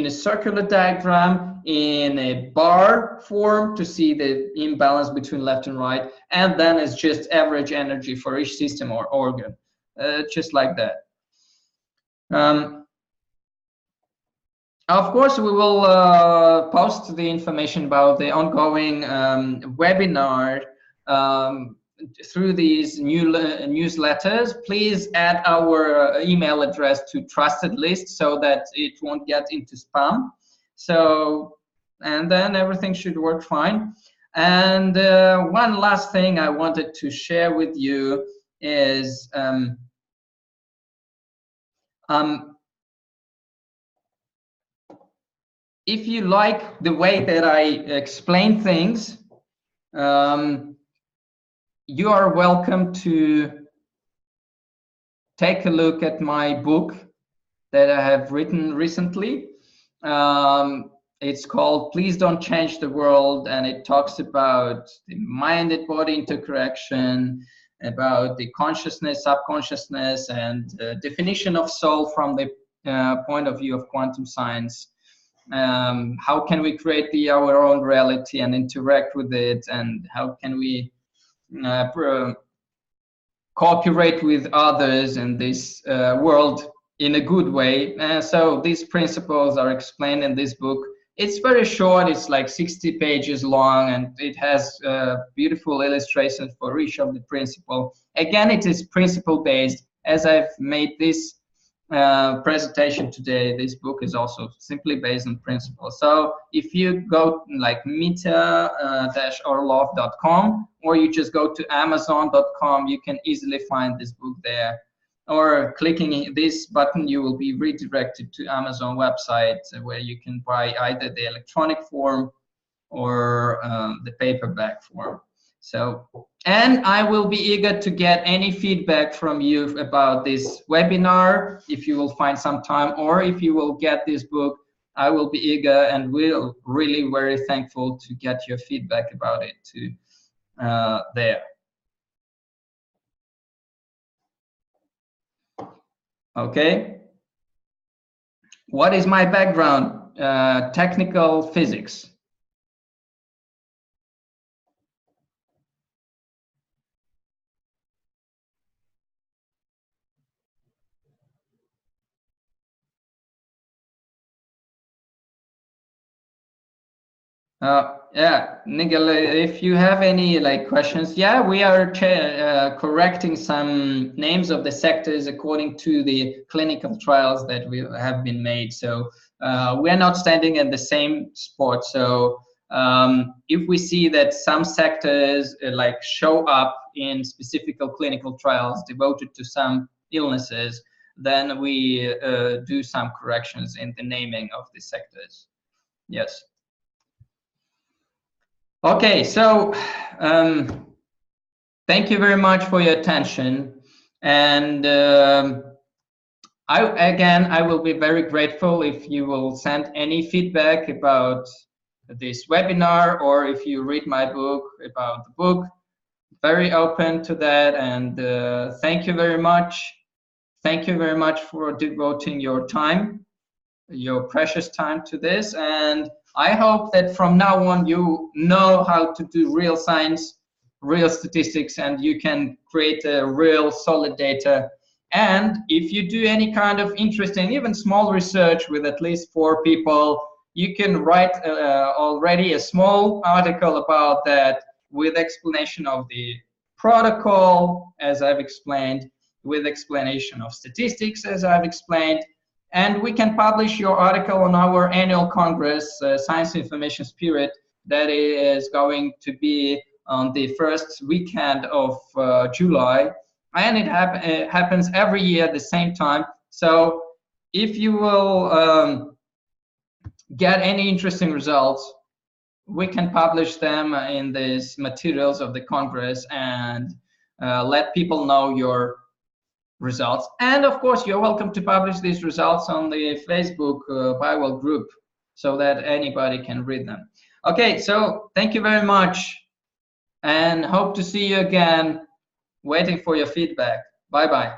a circular diagram, in a bar form to see the imbalance between left and right, and then it's just average energy for each system or organ, just like that. Of course, we will post the information about the ongoing webinar through these new newsletters. Please add our email address to trusted list so that it won't get into spam. So, and then everything should work fine. And one last thing I wanted to share with you is if you like the way that I explain things, you are welcome to take a look at my book that I have written recently. It's called Please Don't Change the World, and it talks about the mind and body interaction, about the consciousness, subconsciousness, and definition of soul from the point of view of quantum science. How can we create our own reality and interact with it, and how can we cooperate with others in this world in a good way. So these principles are explained in this book. It's very short, it's like 60 pages long, and it has beautiful illustrations for each of the principle. Again, it is principle based. As I've made this presentation today, this book is also simply based on principles. So if you go like Mitya-Orlov.com, or you just go to Amazon.com, you can easily find this book there. Or clicking this button, you will be redirected to Amazon website where you can buy either the electronic form or the paperback form. So, and I will be eager to get any feedback from you about this webinar, if you will find some time, or if you will get this book. I will be eager and will really very thankful to get your feedback about it too there. Okay. What is my background? Technical physics. Yeah, Nigel, if you have any questions, yeah, we are correcting some names of the sectors according to the clinical trials that we have been made. So we are not standing at the same spot. So if we see that some sectors show up in specific clinical trials devoted to some illnesses, then we do some corrections in the naming of the sectors. Yes. Okay, so thank you very much for your attention, and I will be very grateful if you will send any feedback about this webinar, or if you read my book about the book. Very open to that, and thank you very much. Thank you very much for devoting your time, your precious time to this, and I hope that from now on you know how to do real science, real statistics, and you can create a real solid data. And if you do any kind of interesting, even small research with at least 4 people, you can write already a small article about that with explanation of the protocol, as I've explained, with explanation of statistics, as I've explained. And we can publish your article on our annual Congress, Science Information Spirit, that is going to be on the first weekend of July. And it happens every year at the same time. So if you will get any interesting results, we can publish them in these materials of the Congress and let people know your results. And of course, you're welcome to publish these results on the Facebook Bio-Well group so that anybody can read them. Okay, so thank you very much, and hope to see you again. Waiting for your feedback. Bye-bye.